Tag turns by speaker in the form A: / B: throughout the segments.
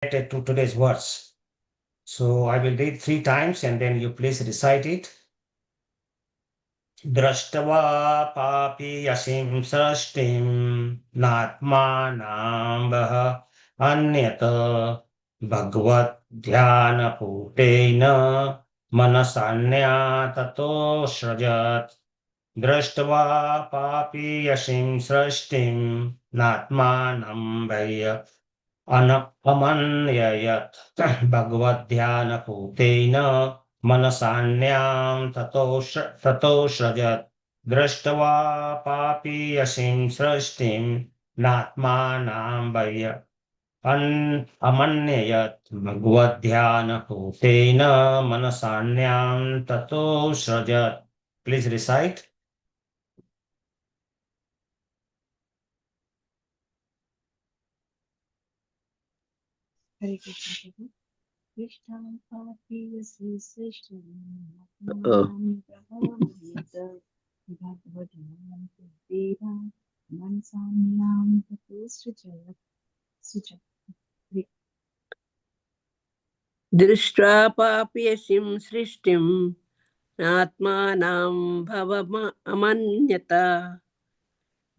A: related to today's verse. So I will read three times and then you please recite it. दृष्ट्वा पापी यशिं सृष्टिं नात्मानाम्बः अन्यत भगवद्ध्यानपूतेन मनसान्या ततो सृजत् दृष्ट्वा पापी यशिं सृष्टिं नात्मानं अमन्ययत् भगवद्ध्यानपूतेन मनसान्यां ततो सृजत् दृष्ट्वा पापीयसीं सृष्टिं नात्मानां अमन्ययत् भगवद्ध्यानपूतेन मनसान्यां ततो सृजत्. Please recite.
B: Hare Krishna Prabhu. Krishna Papiyasi Srishtam
C: Oh,
B: Brahmanita Bhagavatam Veda Mansanyam Tato Srijat Srijat.
C: दृष्ट्वा पाप्यसिं सृष्टिं नात्मानं भवमन्यत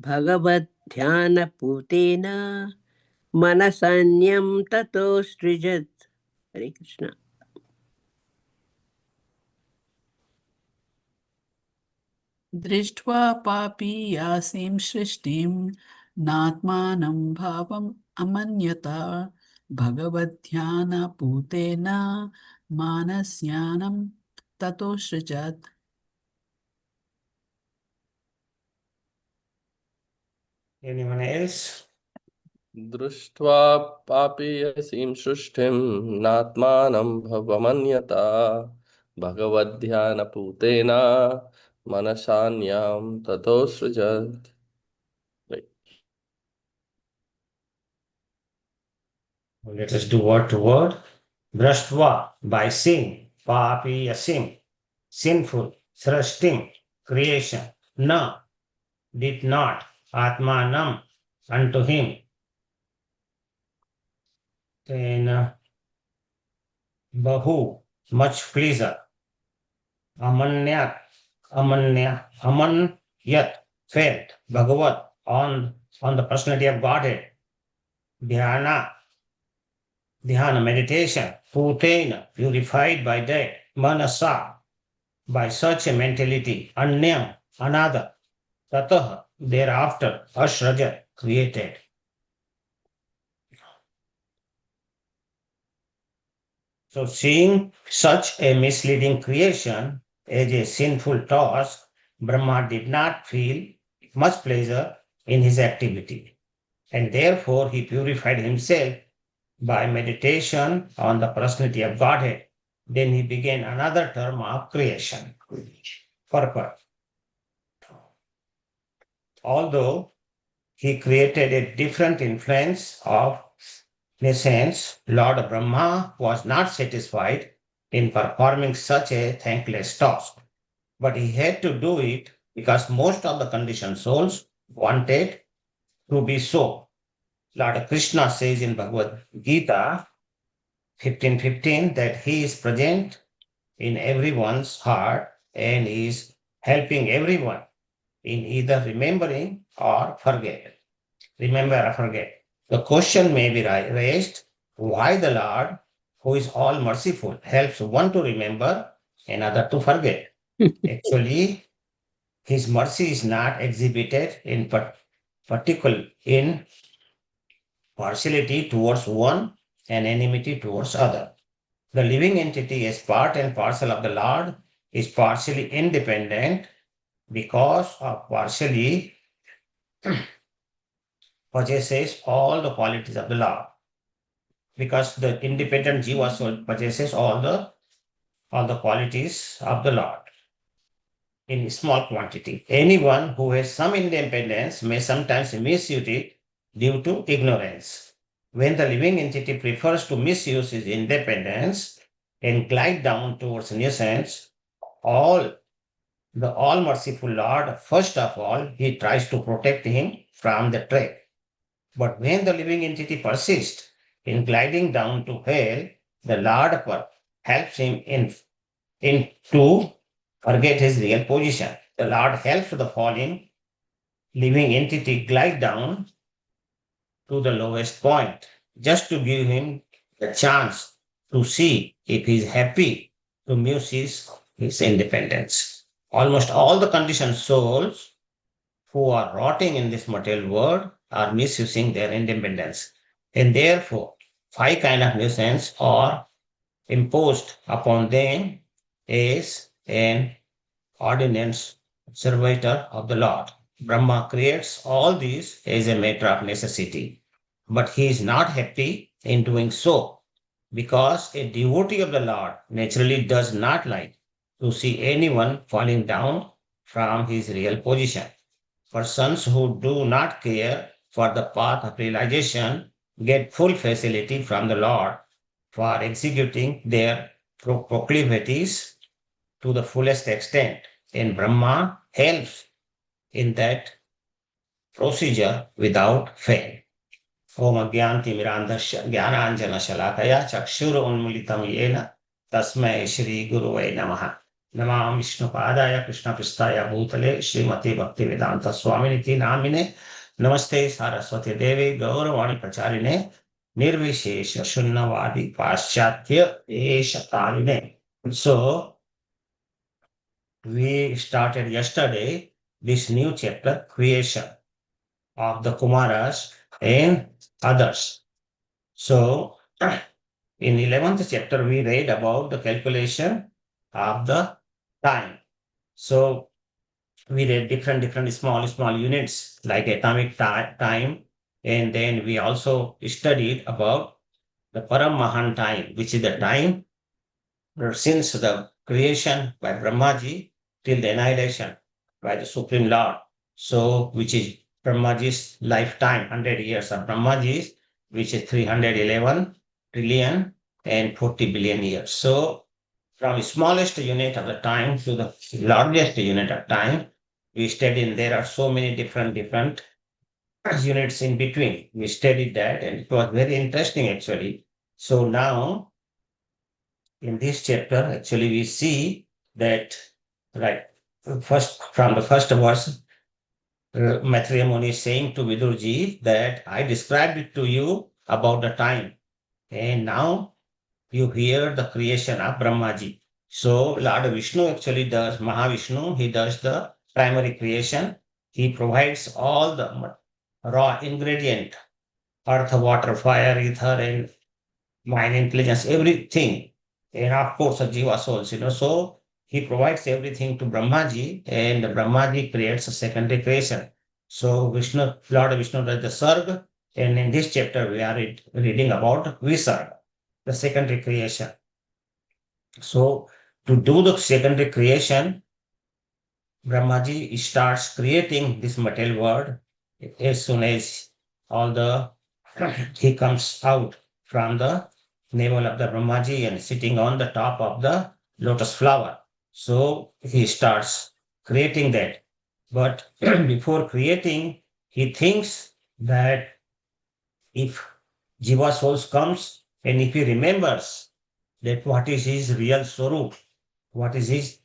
C: भगवद्ध्यानपूतेन मनसन्यं ततो सृजत्. हरे कृष्ण.
D: दृष्ट्वा पापीयासीं सृष्टिं नात्मानं भावम् अमन्यत भगवद्ध्यानपूतेन मानस्यानं ततो सृजत्.
A: Anyone else?
E: दृष्ट्वा पापीयसीं सृष्टिं नात्मानं भवमन्यता भगवद्ध्यानपूतेन मनसान्यां ततो सृजत्.
A: Let us do word to word. Drashtva, by seeing, papi yasim, sinful, srashtim, creation, na, did not, atmanam, unto him. Then bahu, much pleasure, amanyat, amanyat, felt, bhagavat, on the personality of Godhead, dhyana, meditation, putena, purified by that, manasa, by such a mentality, anyam, another, tatah, thereafter, asraja, created. So seeing such a misleading creation as a sinful task, Brahma did not feel much pleasure in his activity, and therefore he purified himself by meditation on the personality of Godhead. Then he began another term of creation, purpose. Although he created a different influence of nations, Lord Brahma was not satisfied in performing such a thankless task. But he had to do it because most of the conditioned souls wanted to be so. Lord Krishna says in Bhagavad Gita 15:15 that he is present in everyone's heart and is helping everyone in either remembering or forget. Remember or forget. The question may be raised why the Lord, who is all merciful, helps one to remember, another to forget. Actually, his mercy is not exhibited in particular in partiality towards one and enmity towards other. The living entity as part and parcel of the Lord is partially independent because of partially possesses all the qualities of the Lord. Because the independent jiva soul possesses all the qualities of the Lord in small quantity. Anyone who has some independence may sometimes misuse it due to ignorance. When the living entity prefers to misuse his independence and glide down towards nuisance, the all merciful Lord, first of all, he tries to protect him from the trap. But when the living entity persists In gliding down to hell, the Lord helps him in to forget his real position. The Lord helps the fallen living entity glide down to the lowest point, just to give him the chance to see if he is happy to misuse his independence. Almost all the conditioned souls who are rotting in this material world are misusing their independence. And therefore, five kind of nuisance are imposed upon them as an ordinance servitor of the Lord. Brahma creates all these as a matter of necessity, but he is not happy in doing so because a devotee of the Lord naturally does not like to see anyone falling down from his real position. Persons who do not care for the path of realization get full facility from the Lord for executing their proclivities to the fullest extent. And Brahma helps in that procedure without fail. Om Agyantimirandasya Jnananjana Shalakaya Chakshur Unmulitam Yena Tasmai Shri Guruvai Namaha. Namam Vishnu Padaya Krishna Pristaya Bhutale Srimati Bhakti Vedanta Swaminiti Namine Namaste Saraswati Devi Gauravani Pracharine Nirvishesha Shunnavadi Paschatya Eshatarine. So, we started yesterday this new chapter, creation of the Kumaras and others. So, in 11th chapter, we read about the calculation of the time. So, we read different small units like atomic time, and then we also studied about the Paramahan time, which is the time since the creation by Brahmaji till the annihilation by the Supreme Lord. So, which is Brahmaji's lifetime, 100 years of Brahmaji's, which is 311 trillion and 40 billion years. So, from the smallest unit of the time to the largest unit of time, we studied there are so many different units in between. We studied that and it was very interesting actually. So now in this chapter, actually, we see that, right, first from the first verse, Maitreya Muni is saying to Vidurji that I described it to you about the time, and now you hear the creation of Brahmaji. So, Lord Vishnu actually does, Mahavishnu, he does the primary creation. He provides all the raw ingredient, earth, water, fire, ether, and mind, intelligence, everything. And of course, the Jiva souls, So he provides everything to Brahmaji, and Brahmaji creates a secondary creation. So Vishnu, Lord Vishnu does the Sarg, and in this chapter we are reading about Visarga, the secondary creation. So to do the secondary creation, Brahmaji starts creating this material world as soon as all the he comes out from the navel of the Brahmaji and sitting on the top of the lotus flower. So he starts creating that. But before creating, he thinks that if Jiva souls comes and if he remembers that what is his real Swarup, what is his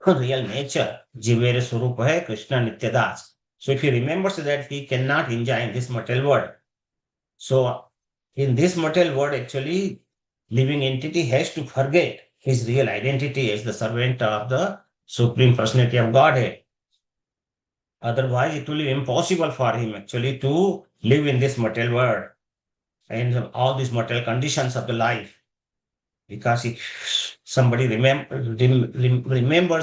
A: real nature, Jivere Swarup hai Krishna Nityadas. So if he remembers that he cannot enjoy in this material world. So in this material world, actually, living entity has to forget his real identity as the servant of the Supreme Personality of Godhead. Otherwise, it will be impossible for him actually to live in this material world and all these material conditions of the life. Because if somebody remembers,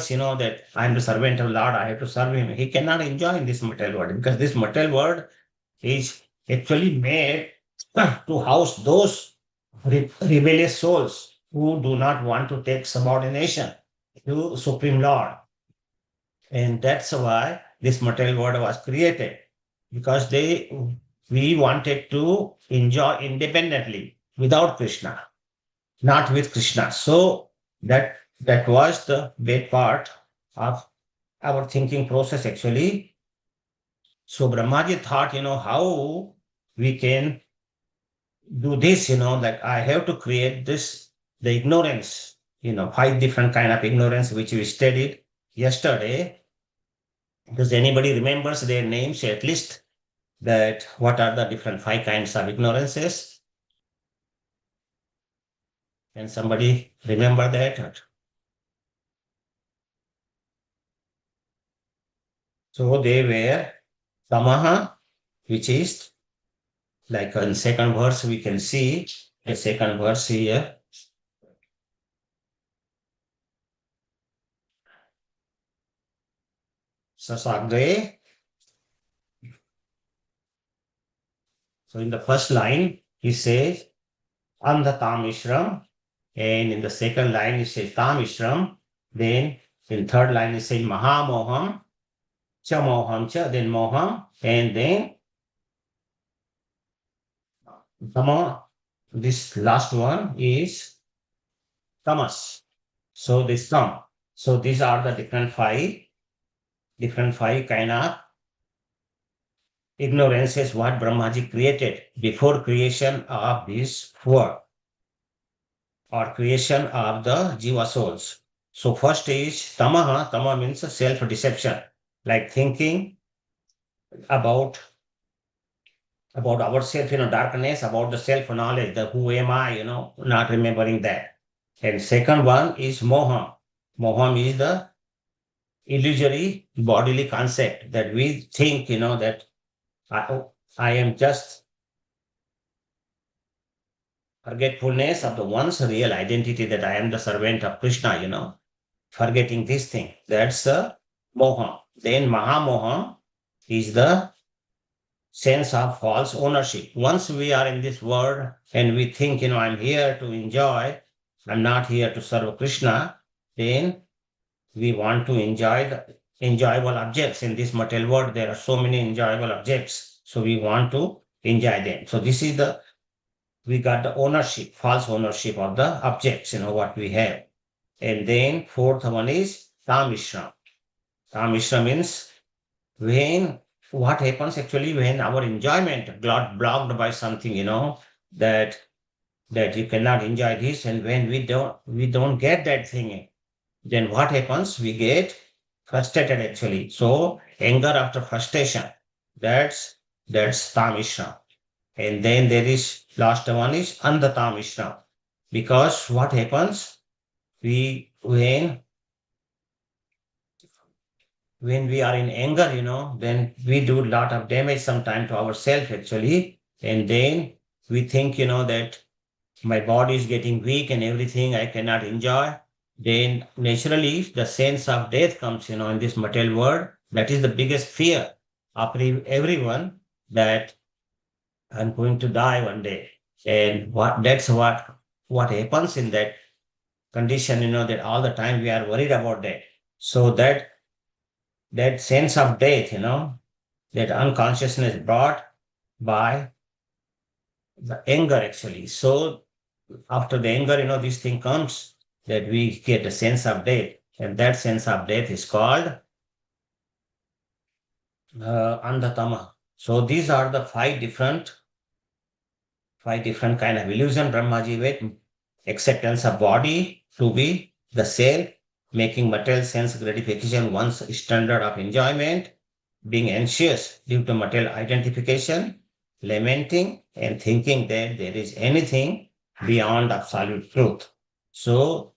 A: that I am the servant of Lord, I have to serve him, he cannot enjoy in this material world because this material world is actually made to house those rebellious souls who do not want to take subordination to Supreme Lord. And that's why this material world was created, because we wanted to enjoy independently without Krishna, not with Krishna. So that was the bad part of our thinking process actually. So Brahmaji thought, how we can do this, that I have to create this, the ignorance, 5 different kind of ignorance which we studied yesterday. Does anybody remembers their names at least? That what are the different 5 kinds of ignorances? Can somebody remember that? So they were tamaha, which is like in second verse, we can see the second verse here. Sasagre. So in the first line, he says, Andhatamishram. And in the second line, he says Tamishram. Then in third line, he says Mahamoham, Cha Moham Cha, then Moham. And then Tama, this last one is Tamas. So this Tam. So these are the different five kind of ignorances what Brahmaji created before creation of this world or creation of the Jiva souls. So first is Tamaha. Tama means self-deception, like thinking about ourselves, darkness, about the self-knowledge, the who am I, not remembering that. And second one is Moham. Moham is the illusory bodily concept that we think, that I am just forgetfulness of the one's real identity, that I am the servant of Krishna, forgetting this thing. That's the Moham. Then Mahamoham is the sense of false ownership. Once we are in this world and we think, I'm here to enjoy, I'm not here to serve Krishna, then we want to enjoy the enjoyable objects in this material world. There are so many enjoyable objects. So we want to enjoy them. So this is we got the ownership, false ownership of the objects, what we have. And then fourth one is Tamishram. Tamishram means what happens actually when our enjoyment got blocked by something, that you cannot enjoy this, and when we don't get that thing, then what happens? We get frustrated actually. So anger after frustration, that's Tamishram. And then there is last one is Andhatamishram. Because what happens? When we are in anger, then we do a lot of damage sometimes to ourselves actually. And then we think, that my body is getting weak and everything I cannot enjoy. Then naturally the sense of death comes, in this material world. That is the biggest fear of everyone, that I'm going to die one day. And that's what happens in that condition, that all the time we are worried about that. So that sense of death, that unconsciousness brought by the anger actually. So after the anger, this thing comes, that we get a sense of death. And that sense of death is called Andhatama. So these are the five different kind of illusion Brahmaji with. Acceptance of body to be the self, making material sense gratification one's standard of enjoyment, being anxious due to material identification, lamenting and thinking that there is anything beyond absolute truth. So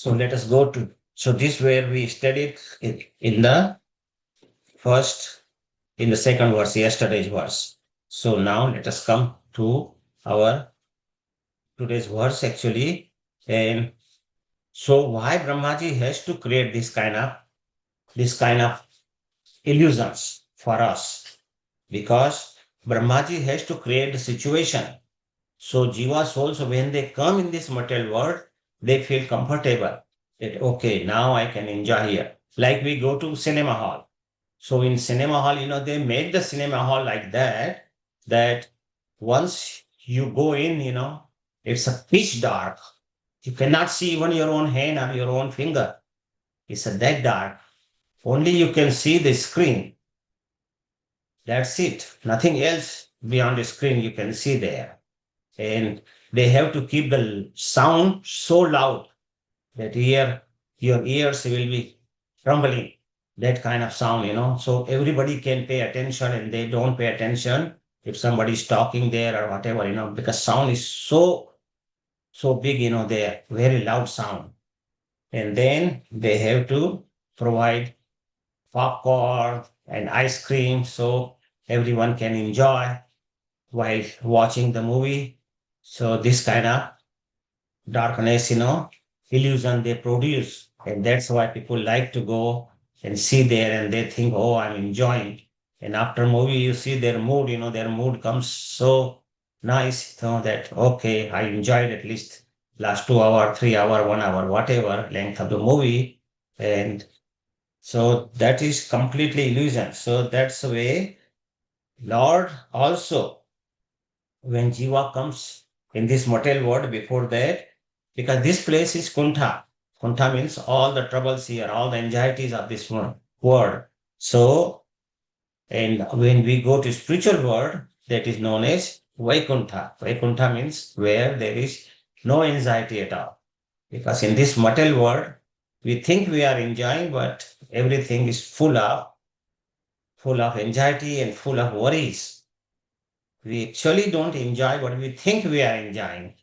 A: let us go to, so this where we studied in the second verse, yesterday's verse. So now let us come to our today's verse actually. And so why Brahmaji has to create this kind of illusions for us? Because Brahmaji has to create the situation. So Jiva souls, when they come in this material world, they feel comfortable that, okay, now I can enjoy here. Like we go to cinema hall. So in cinema hall, they made the cinema hall like that once you go in, it's a pitch dark. You cannot see even your own hand or your own finger. It's that dark. Only you can see the screen. That's it. Nothing else beyond the screen, you can see there. And they have to keep the sound so loud that your ears will be rumbling, that kind of sound. So everybody can pay attention and they don't pay attention if somebody is talking there or whatever, because sound is so big, they're very loud sound. And then they have to provide popcorn and ice cream so everyone can enjoy while watching the movie. So this kind of darkness, illusion they produce. And that's why people like to go and see there and they think, oh, I'm enjoying. And after movie, you see their mood comes so nice, that, okay, I enjoyed at least last 2 hour, 3 hour, 1 hour, whatever length of the movie. And so that is completely illusion. So that's the way Lord also, when Jiva comes in this material world before that, because this place is Kuntha. Kuntha means all the troubles here, all the anxieties of this world. So, and when we go to spiritual world, that is known as Vaikuntha. Vaikuntha means where there is no anxiety at all. Because in this material world, we think we are enjoying, but everything is full of anxiety and full of worries. We actually don't enjoy what we think we are enjoying.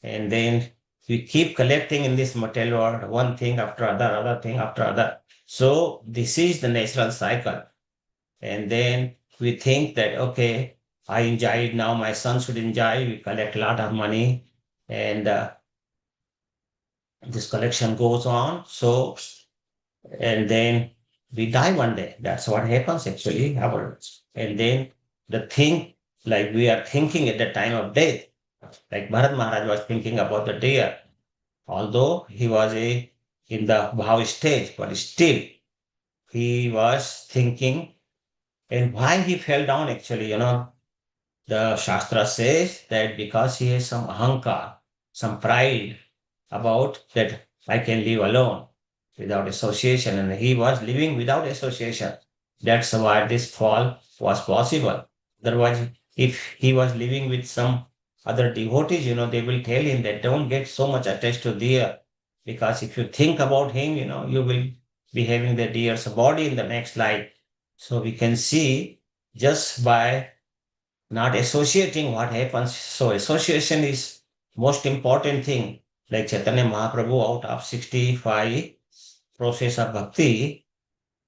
A: And then we keep collecting in this material world one thing after other thing after other. So this is the natural cycle. And then we think that, okay, I enjoy it now, my son should enjoy. We collect a lot of money and this collection goes on. So, and then we die one day. That's what happens actually. And then the thing, like we are thinking at the time of death, like Bharat Maharaj was thinking about the deer, although he was in the Bhav stage, but still he was thinking. And why he fell down actually, the Shastra says that because he has some ahankar, some pride about that I can live alone without association, and he was living without association. That's why this fall was possible. Otherwise, if he was living with some other devotees, they will tell him that don't get so much attached to deer, because if you think about him, you will be having the deer's body in the next life. So we can see just by not associating what happens. So association is most important thing. Like Chaitanya Mahaprabhu, out of 65 process of bhakti,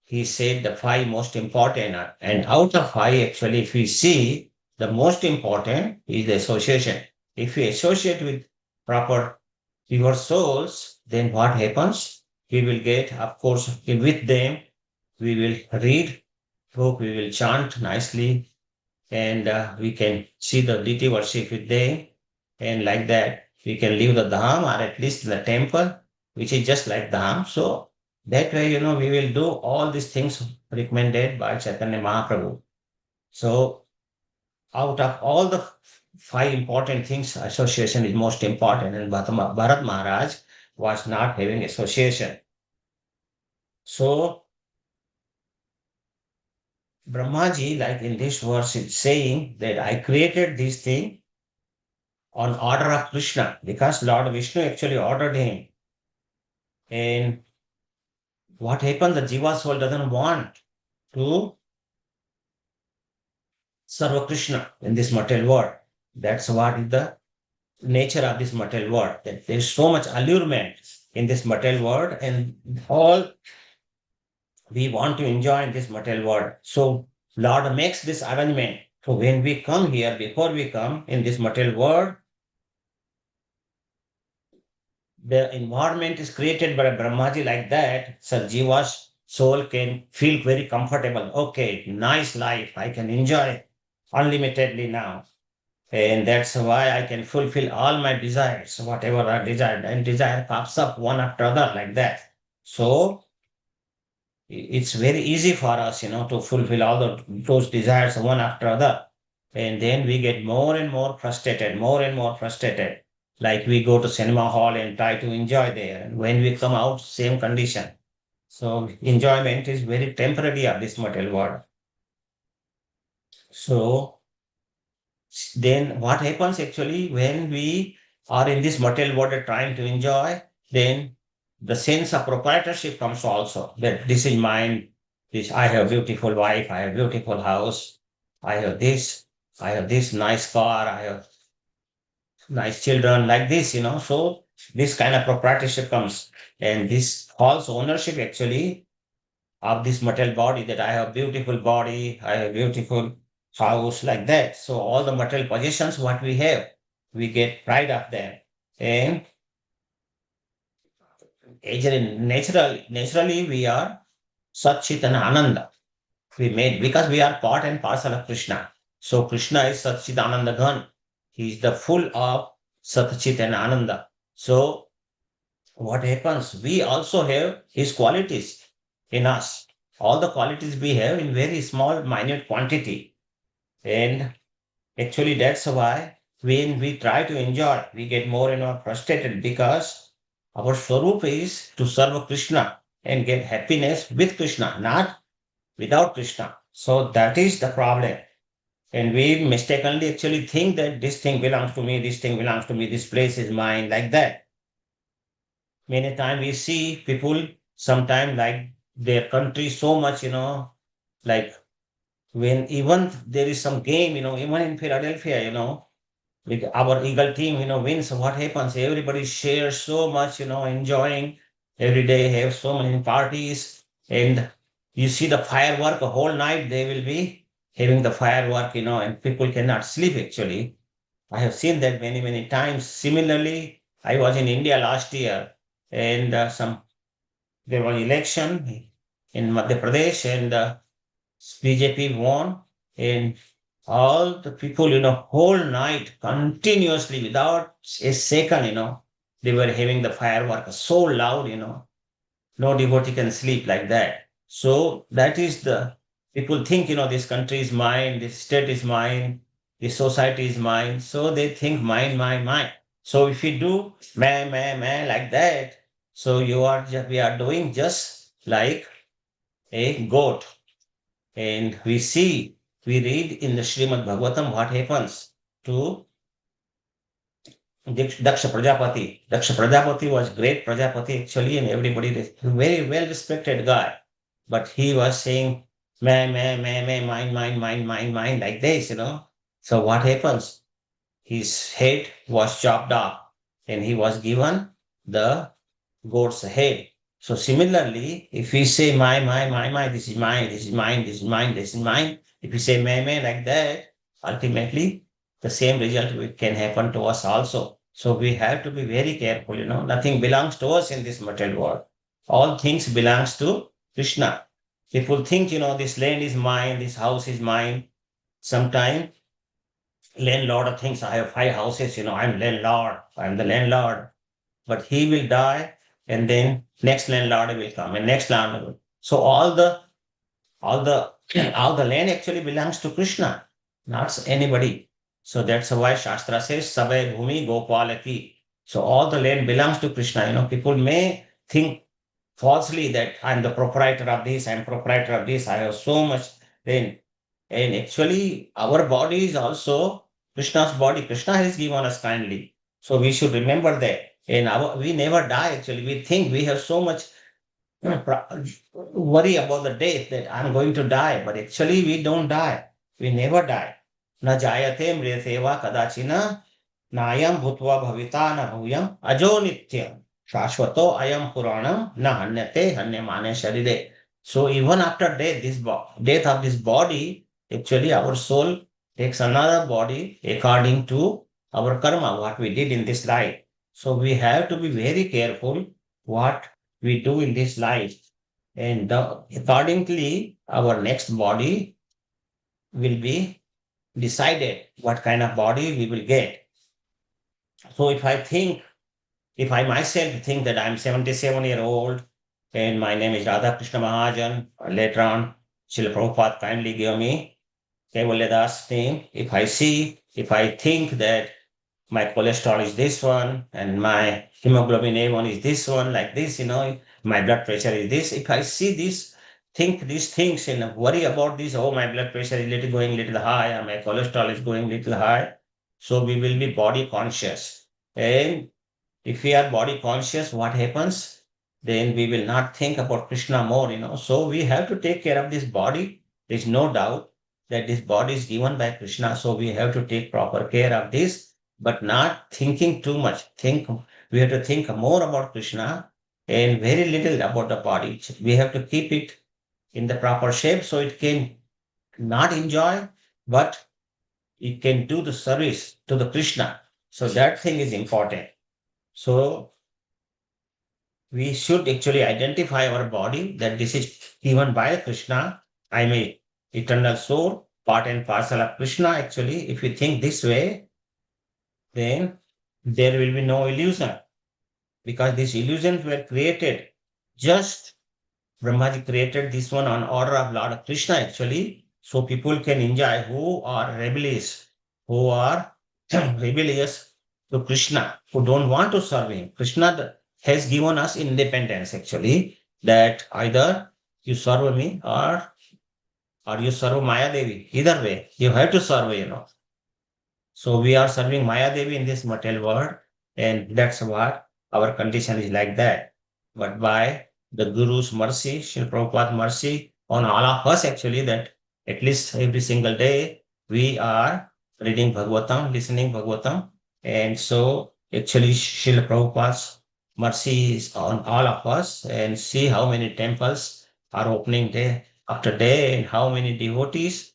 A: he said the five most important. And out of five, actually, if we see, the most important is the association. If we associate with proper pure souls, then what happens? We will get, of course, with them, we will read book, we will chant nicely, and we can see the deity worship with them. And like that, we can leave the dham or at least the temple, which is just like dham. So that way, we will do all these things recommended by Chaitanya Mahaprabhu. So out of all the five important things, association is most important. And Bharat Maharaj was not having association. So Brahmaji, like in this verse, is saying that I created this thing on order of Krishna, because Lord Vishnu actually ordered him. And what happened? The Jiva soul doesn't want to serve Krishna in this material world. That's what is the nature of this material world. That there's so much allurement in this material world, and all we want to enjoy in this material world. So Lord makes this arrangement. So when we come here, before we come in this material world, the environment is created by a Brahmaji like that, so Jiva's soul can feel very comfortable. Okay, nice life. I can enjoy unlimitedly now. And that's why I can fulfill all my desires, whatever I desired. And desire pops up one after other like that. So it's very easy for us, to fulfill all those desires one after other. And then we get more and more frustrated, more and more frustrated. Like we go to cinema hall and try to enjoy there. And when we come out, same condition. So enjoyment is very temporary of this material world. So then what happens actually when we are in this material world trying to enjoy, then the sense of proprietorship comes also, that this is mine, this I have beautiful wife, I have beautiful house, I have this nice car, I have nice children, like this, so this kind of proprietorship comes, and this false ownership actually of this material body, that I have beautiful body, I have beautiful house, like that. So all the material possessions what we have, we get pride of them. And naturally we are Satchit and Ananda. We made because we are part and parcel of Krishna. So Krishna is Satchit Ananda Ghan. He is the full of Satchit and Ananda. So what happens? We also have his qualities in us. All the qualities we have in very small, minute quantity. And actually, that's why when we try to enjoy, we get more and more frustrated because our swarup is to serve Krishna and get happiness with Krishna, not without Krishna. So that is the problem. And we mistakenly actually think that this thing belongs to me, this thing belongs to me, this place is mine, like that. Many times we see people sometimes like their country so much, like when even there is some game, even in Philadelphia, like our Eagle team, wins, what happens? Everybody shares so much, enjoying every day, have so many parties, and you see the firework a whole night, they will be having the firework, and people cannot sleep actually. I have seen that many, many times. Similarly, I was in India last year, and there was election in Madhya Pradesh, and BJP won, and all the people, whole night continuously without a second, they were having the firework so loud, no devotee can sleep like that. So that is the people think, this country is mine, this state is mine, this society is mine. So they think mine, mine, mine. So if you do meh, like that, so we are doing just like a goat. And we read in the Srimad Bhagavatam what happens to Daksha Prajapati. Daksha Prajapati was great Prajapati actually, and everybody, very well respected guy. But he was saying, mine, like this, So what happens? His head was chopped off and he was given the goat's head. So similarly, if we say my, this is mine, this is mine, this is mine, this is mine, if we say may, like that, ultimately the same result can happen to us also. So we have to be very careful, nothing belongs to us in this material world. All things belongs to Krishna. People think, this land is mine, this house is mine. Sometimes landlord thinks I have 5 houses, I'm landlord, I'm the landlord, but he will die, and then next landlord will come, and next landlord will. So all the all the land actually belongs to Krishna, not anybody. So that's why Shastra says Sabai Bhumi Gopalaki. So all the land belongs to Krishna. People may think falsely that I'm the proprietor of this, I'm proprietor of this, I have so much land. And actually, our body is also Krishna's body. Krishna has given us kindly. So we should remember that. And we never die actually. We think we have so much worry about the death that I'm going to die, but actually we don't die. We never die. Na jayate mriyate va kadachina nayam bhutva bhavita na bhuyam ajo nityam shashvato ayam puranam na hanyate hanyamane sharire. So even after death, death of this body, actually our soul takes another body according to our karma, what we did in this life. So we have to be very careful what we do in this life. And accordingly, our next body will be decided what kind of body we will get. So if I myself think that I'm 77-year-old and my name is Radha Krishna Mahajan, later on, Srila Prabhupada kindly gave me Kaivalya Das name. If I think that my cholesterol is this one and my hemoglobin A1 is this one, like this, my blood pressure is this. If I see these think these things and worry about this. Oh, my blood pressure is little going little high, or my cholesterol is going little high. So we will be body conscious. And if we are body conscious, what happens? Then we will not think about Krishna more. So we have to take care of this body. There's no doubt that this body is given by Krishna. So we have to take proper care of this, but not thinking too much. We have to think more about Krishna and very little about the body. We have to keep it in the proper shape so it can not enjoy, but it can do the service to the Krishna. So that thing is important. So we should actually identify our body that this is given by Krishna. I'm a eternal soul, part and parcel of Krishna. Actually, if you think this way, then there will be no illusion because these illusions were created. Just Brahmaji created this one on order of Lord Krishna actually, so people can enjoy who are rebellious, who are rebellious to Krishna, who don't want to serve him. Krishna has given us independence actually, that either you serve me or you serve Maya Devi. Either way, you have to serve. So we are serving Maya Devi in this material world, and that's what our condition is like that. But by the Guru's mercy, Srila Prabhupada's mercy on all of us, actually, that at least every single day we are reading Bhagavatam, listening Bhagavatam. And so actually Srila Prabhupada's mercy is on all of us, and see how many temples are opening day after day and how many devotees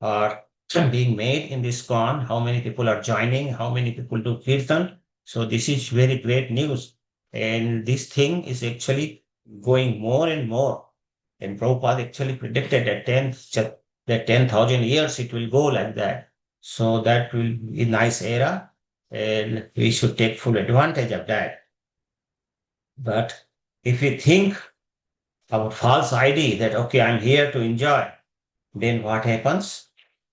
A: are being made in this con, how many people are joining, how many people do kirtan. So this is very great news. And this thing is actually going more and more. And Prabhupada actually predicted that 10,000 years it will go like that. So that will be a nice era. And we should take full advantage of that. But if we think our false ID that, okay, I'm here to enjoy, then what happens?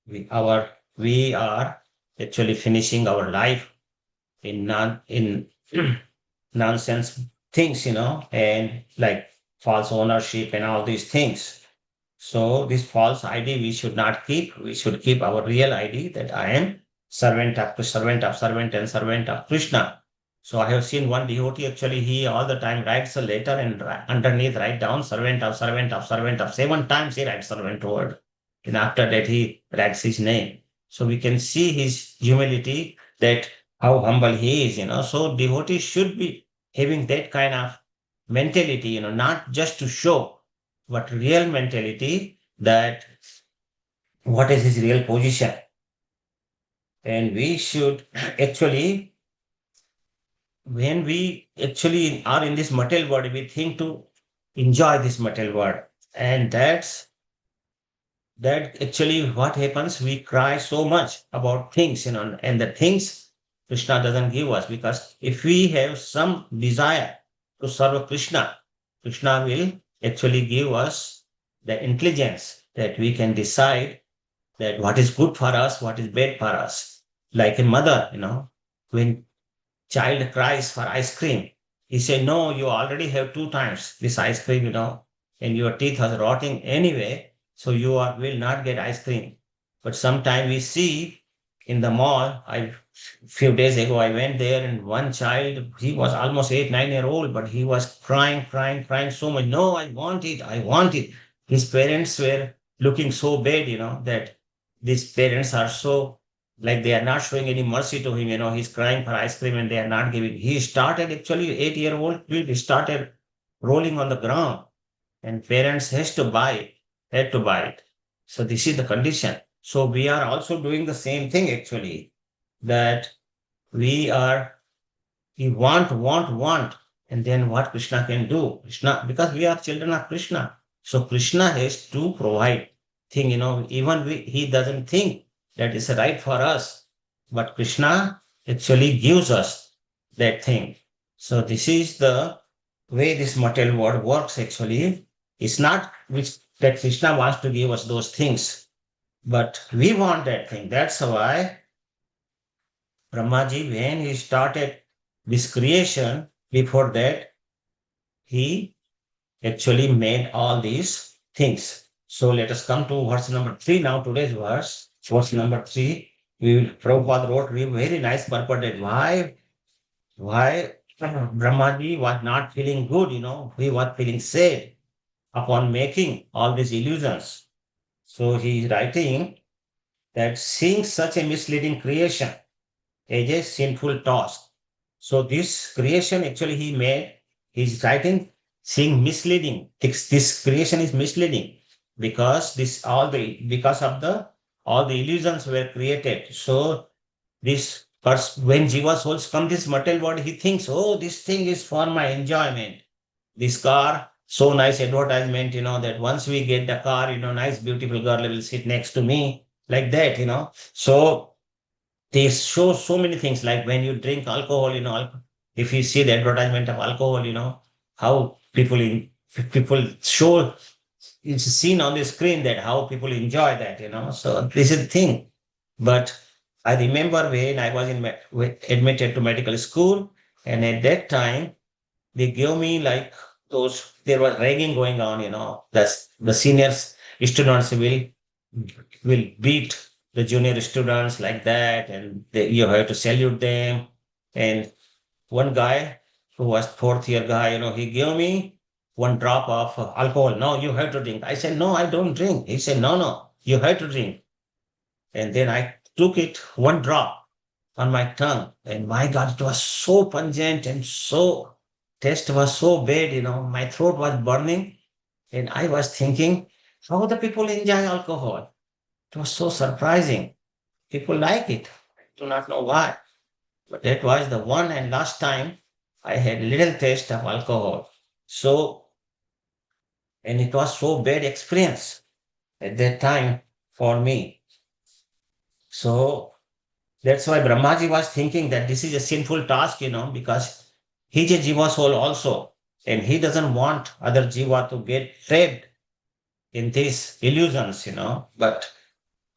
A: We are actually finishing our life in nonsense things, and like false ownership and all these things. So this false ID we should not keep. We should keep our real ID that I am servant and servant of Krishna. So I have seen one devotee actually he all the time writes a letter and underneath write down servant of servant of servant of 7 times he writes servant word. And after that he writes his name. So we can see his humility, that how humble he is. So devotees should be having that kind of mentality, not just to show, but real mentality that what is his real position. And we should actually, when we actually are in this material world, we think to enjoy this material world. And that actually what happens, we cry so much about things, and the things Krishna doesn't give us, because if we have some desire to serve Krishna, Krishna will actually give us the intelligence that we can decide that what is good for us, what is bad for us. Like a mother, when child cries for ice cream, he say, no, you already have 2 times this ice cream, and your teeth are rotting anyway, so will not get ice cream. But sometime we see in the mall, few days ago I went there, and one child, he was almost 8, 9 year old, but he was crying so much. No, I want it, I want it. His parents were looking so bad, that these parents are so, like, they are not showing any mercy to him. He's crying for ice cream and they are not giving. He started actually 8 year old kid, he started rolling on the ground, and parents had to buy it. So this is the condition. So we are also doing the same thing actually, that we are, we want, and then what Krishna can do? Krishna, because we are children of Krishna. So Krishna has to provide thing, even he doesn't think that is right for us, but Krishna actually gives us that thing. So this is the way this material world works actually. It's not which that Krishna wants to give us those things, but we want that thing. That's why Brahmaji, when he started this creation, before that, he actually made all these things. So let us come to verse number 3 now, today's verse number 3. Prabhupada wrote a very nice purport that why Brahmaji was not feeling good, he was feeling sad upon making all these illusions. So he is writing that seeing such a misleading creation as a sinful task. So this creation actually he made, he's writing, seeing misleading. This creation is misleading because because of the all the illusions were created. So this first when Jiva souls come this material world, he thinks, oh, this thing is for my enjoyment. This car, so nice advertisement, that once we get the car, nice, beautiful girl will sit next to me, like that. So they show so many things like when you drink alcohol, if you see the advertisement of alcohol, how people show it's seen on the screen that how people enjoy that. So this is the thing. But I remember when I was admitted to medical school, and at that time they gave me like there was ragging going on, the seniors students will beat the junior students like that, and you have to salute them. And one guy who was fourth year guy, he gave me one drop of alcohol. No, you have to drink. I said, no, I don't drink. He said, no, you have to drink. And then I took it one drop on my tongue, and my God, it was so pungent and so taste was so bad. My throat was burning, and I was thinking, how the people enjoy alcohol. It was so surprising. People like it. I do not know why. But that was the one and last time I had little taste of alcohol. So, and it was so bad experience at that time for me. So that's why Brahmaji was thinking that this is a sinful task, because he's a jiva soul also. And he doesn't want other jiva to get trapped in these illusions, But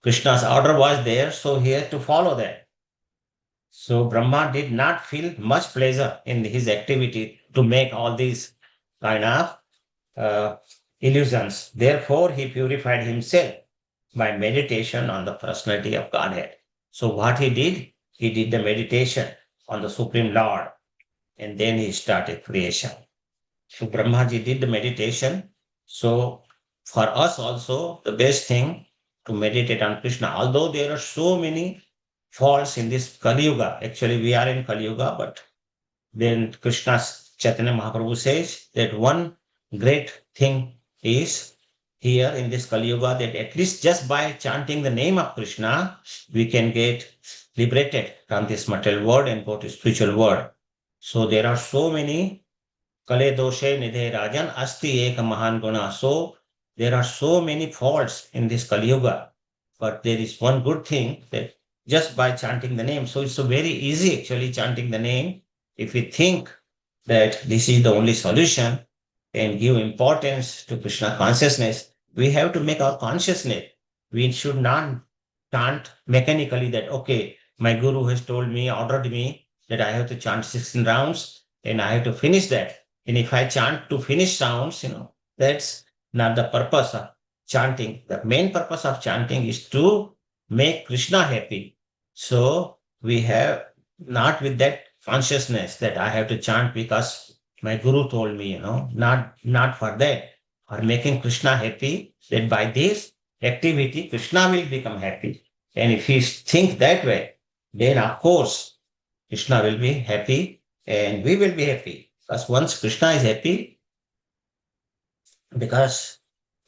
A: Krishna's order was there, so he had to follow that. So Brahma did not feel much pleasure in his activity to make all these kind of uh, illusions. Therefore, he purified himself by meditation on the personality of Godhead. So what he did the meditation on the Supreme Lord, and then he started creation. So Brahmaji did the meditation. So for us also, the best thing to meditate on Krishna, although there are so many faults in this Kali Yuga. Actually, we are in Kali Yuga, but then Krishna's Chaitanya Mahaprabhu says that one great thing is here in this Kali Yuga that at least just by chanting the name of Krishna, we can get liberated from this material world and go to spiritual world. So there are so many Kale doshe nidhe rajan asti ek mahan guna. So there are so many faults in this Kali Yuga, but there is one good thing that just by chanting the name, so it's so very easy actually chanting the name. If we think that this is the only solution and give importance to Krishna consciousness, we have to make our consciousness. We should not chant mechanically that, okay, my guru has told me, ordered me that I have to chant 16 rounds and I have to finish that. And if I chant to finish rounds, that's not the purpose of chanting. The main purpose of chanting is to make Krishna happy. So we have not with that consciousness that I have to chant because my guru told me, not for that, for making Krishna happy, that by this activity, Krishna will become happy. And if he think that way, then of course, Krishna will be happy and we will be happy. Because once Krishna is happy, because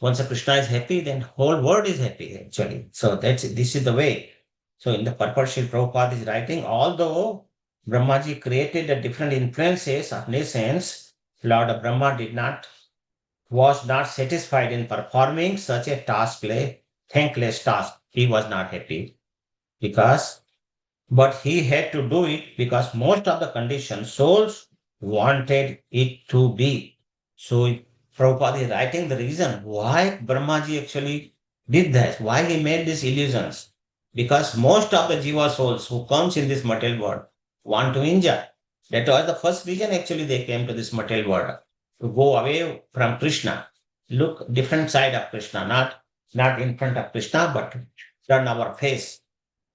A: once Krishna is happy, then whole world is happy actually. So this is the way. So in the purport, Srila Prabhupada is writing, although Brahmaji created the different influences of nations, Lord Brahma was not satisfied in performing such a thankless task. He was not happy because, but he had to do it because most of the conditioned souls wanted it to be. So Prabhupada is writing the reason why Brahmaji actually did that, why he made these illusions. Because most of the jiva souls who comes in this material world want to enjoy. That was the first reason actually they came to this material world, to go away from Krishna. look different side of Krishna, not in front of Krishna, but turn our face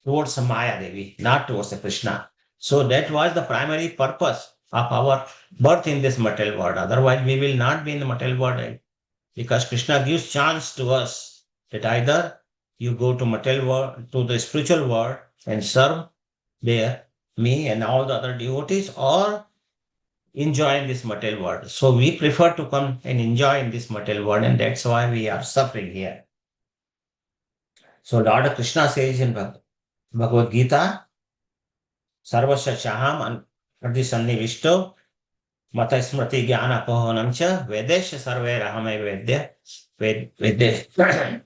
A: towards Maya Devi, not towards Krishna. So that was the primary purpose of our birth in this material world. Otherwise, we will not be in the material world, because Krishna gives chance to us that either you go to material world, to the spiritual world and serve there me and all the other devotees, or enjoy in this material world. So we prefer to come and enjoy in this material world, and that's why we are suffering here. So Lord Krishna says in Bhagavad Gita, Sarvasya Chaham Pradisannivishto Mata Smriti Jnana Pohanam Cha Vedesh Sarve Rahame Vedya.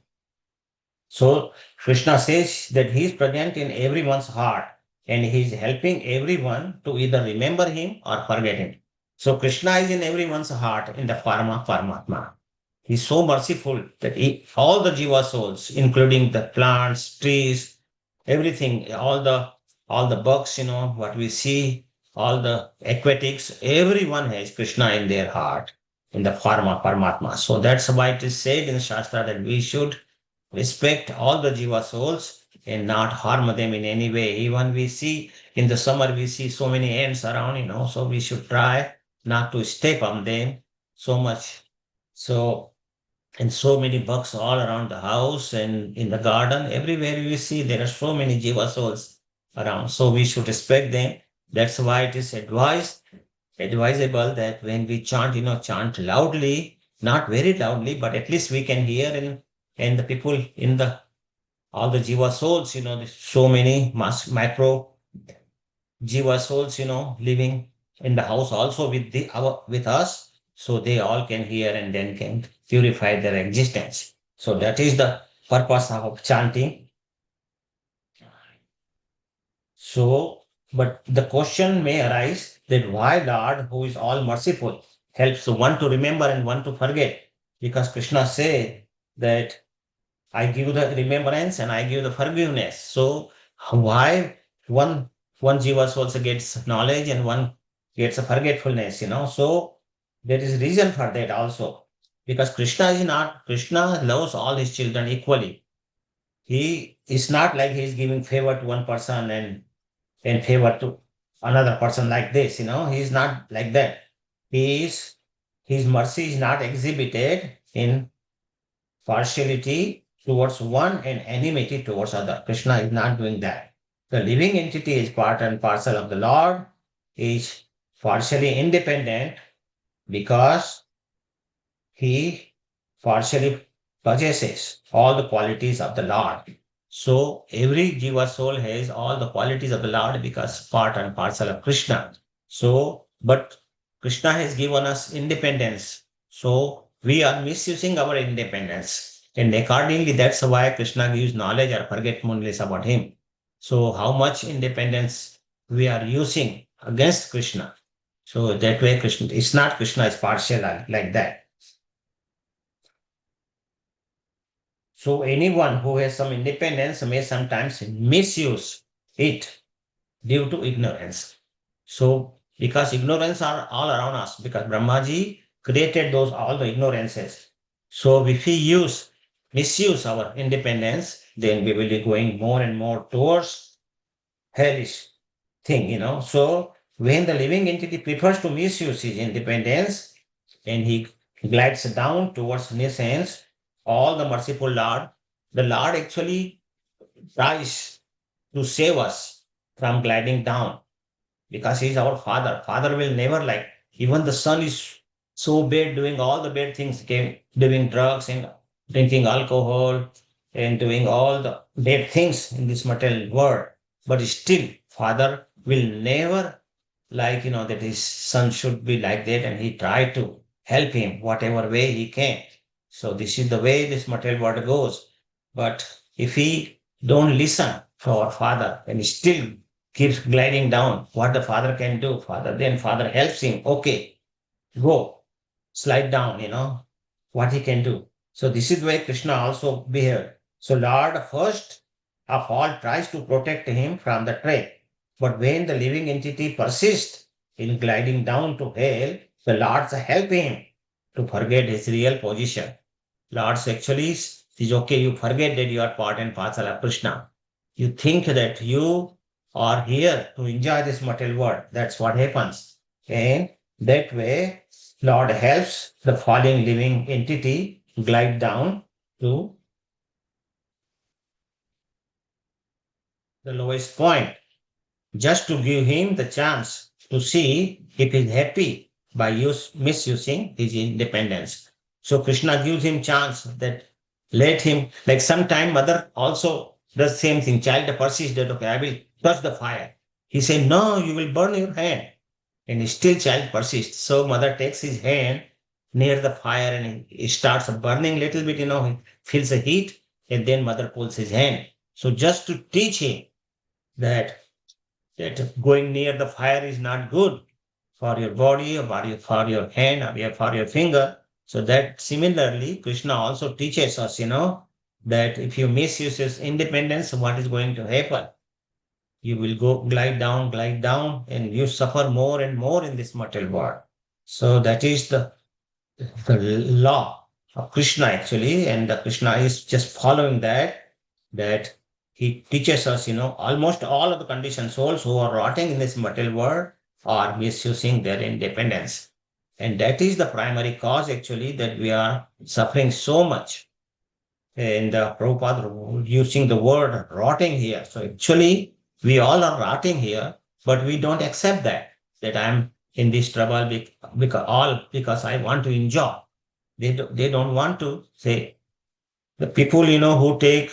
A: So Krishna says that he is present in everyone's heart, and he is helping everyone to either remember him or forget him. So Krishna is in everyone's heart in the form of Paramatma. He's so merciful that all the jiva souls, including the plants, trees, everything, all the bugs, what we see, all the aquatics, everyone has Krishna in their heart, in the form of Paramatma. So that's why it is said in Shastra that we should respect all the jiva souls and not harm them in any way. Even we see in the summer, we see so many ants around, so we should try not to step on them so much. So, and so many bugs all around the house and in the garden, everywhere we see there are so many jiva souls around. So we should respect them. That's why it is advisable that when we chant, chant loudly, not very loudly, but at least we can hear, and the people in the all the jiva souls, there's so many micro jiva souls, living in the house also with us, so they all can hear and then can purify their existence. So that is the purpose of chanting. So, but the question may arise that why Lord, who is all merciful, helps one to remember and one to forget? Because Krishna said that I give the remembrance and I give the forgiveness. So why one one jiva also gets knowledge and one gets a forgetfulness, So there is reason for that also. Because Krishna loves all his children equally. He is not like he is giving favor to one person and favor to another person like this, He is not like that. His mercy is not exhibited in partiality towards one and enmity towards other. Krishna is not doing that. The living entity is part and parcel of the Lord, is partially independent because he partially possesses all the qualities of the Lord. So every jiva soul has all the qualities of the Lord because part and parcel of Krishna. So, but Krishna has given us independence. So we are misusing our independence. And accordingly, that's why Krishna gives knowledge or forgetfulness about him. So how much independence we are using against Krishna. So that way Krishna, it's not Krishna is partial like that. So anyone who has some independence may sometimes misuse it due to ignorance. So because ignorance are all around us, because Brahmaji created all the ignorances. So if we misuse our independence, then we will be going more and more towards hellish thing, So when the living entity prefers to misuse his independence and he glides down towards nescience, all the merciful Lord, the Lord actually tries to save us from gliding down because he is our father. Father will never like, even the son is so bad, doing all the bad things, doing drugs and drinking alcohol and doing all the bad things in this material world. But still, father will never like, that his son should be like that, and he tried to help him whatever way he can. So this is the way this material world goes. But if he don't listen to our father and still keeps gliding down, what the father can do, father helps him. Okay, go, slide down, what he can do. So this is why Krishna also behaved. So Lord first of all tries to protect him from the trap. But when the living entity persists in gliding down to hell, the Lord help him to forget his real position. Lord actually is okay, you forget that you are part and parcel of Krishna. You think that you are here to enjoy this material world. That's what happens. And that way, Lord helps the falling living entity glide down to the lowest point, just to give him the chance to see if he's happy by misusing his independence. So Krishna gives him chance that let him, like sometime mother also does same thing. Child persists that, okay, I will touch the fire. He said, no, you will burn your hand. And still child persists. So mother takes his hand near the fire and he starts burning little bit, he feels the heat, and then mother pulls his hand. So just to teach him that going near the fire is not good for your body or for your hand or for your finger. So that similarly, Krishna also teaches us, that if you misuse his independence, what is going to happen? You will go glide down, and you suffer more and more in this material world. So that is the law of Krishna actually, and the Krishna is just following that he teaches us, almost all of the conditioned souls who are rotting in this material world are misusing their independence. And that is the primary cause actually that we are suffering so much. And Prabhupada using the word rotting here. So actually, we all are rotting here, but we don't accept that I'm in this trouble because I want to enjoy. They don't want to say the people, who take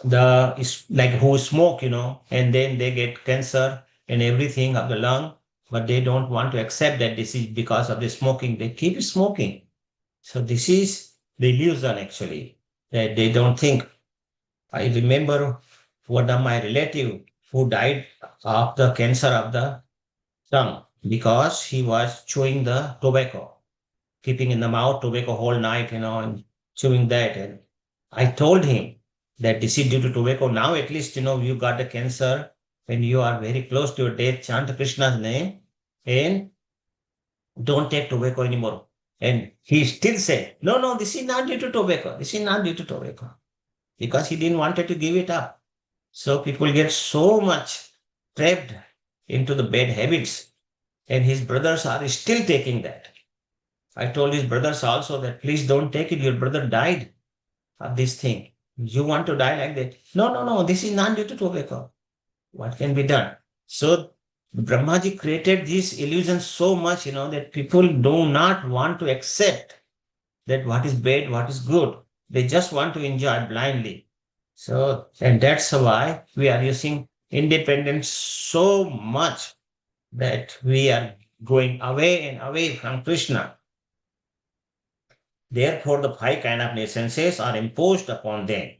A: like who smoke, and then they get cancer and everything of the lung, but they don't want to accept that this is because of the smoking. They keep smoking. So this is the illusion actually, that they don't think. I remember one of my relative who died of the cancer of the tongue because he was chewing the tobacco, keeping in the mouth tobacco whole night, and chewing that. And I told him that this is due to tobacco. Now at least, you got the cancer when you are very close to your death, chant Krishna's name and don't take tobacco anymore. And he still said, no, no, this is not due to tobacco. This is not due to tobacco. Because he didn't wanted to give it up. So people get so much trapped into the bad habits. And his brothers are still taking that. I told his brothers also that please don't take it. Your brother died of this thing. You want to die like that? No, no, no. This is not due to tobacco. What can be done? So Brahmaji created this illusion so much, that people do not want to accept that what is bad, what is good. They just want to enjoy blindly. So, and that's why we are using independence so much that we are going away and away from Krishna. Therefore, the five kind of essences are imposed upon them.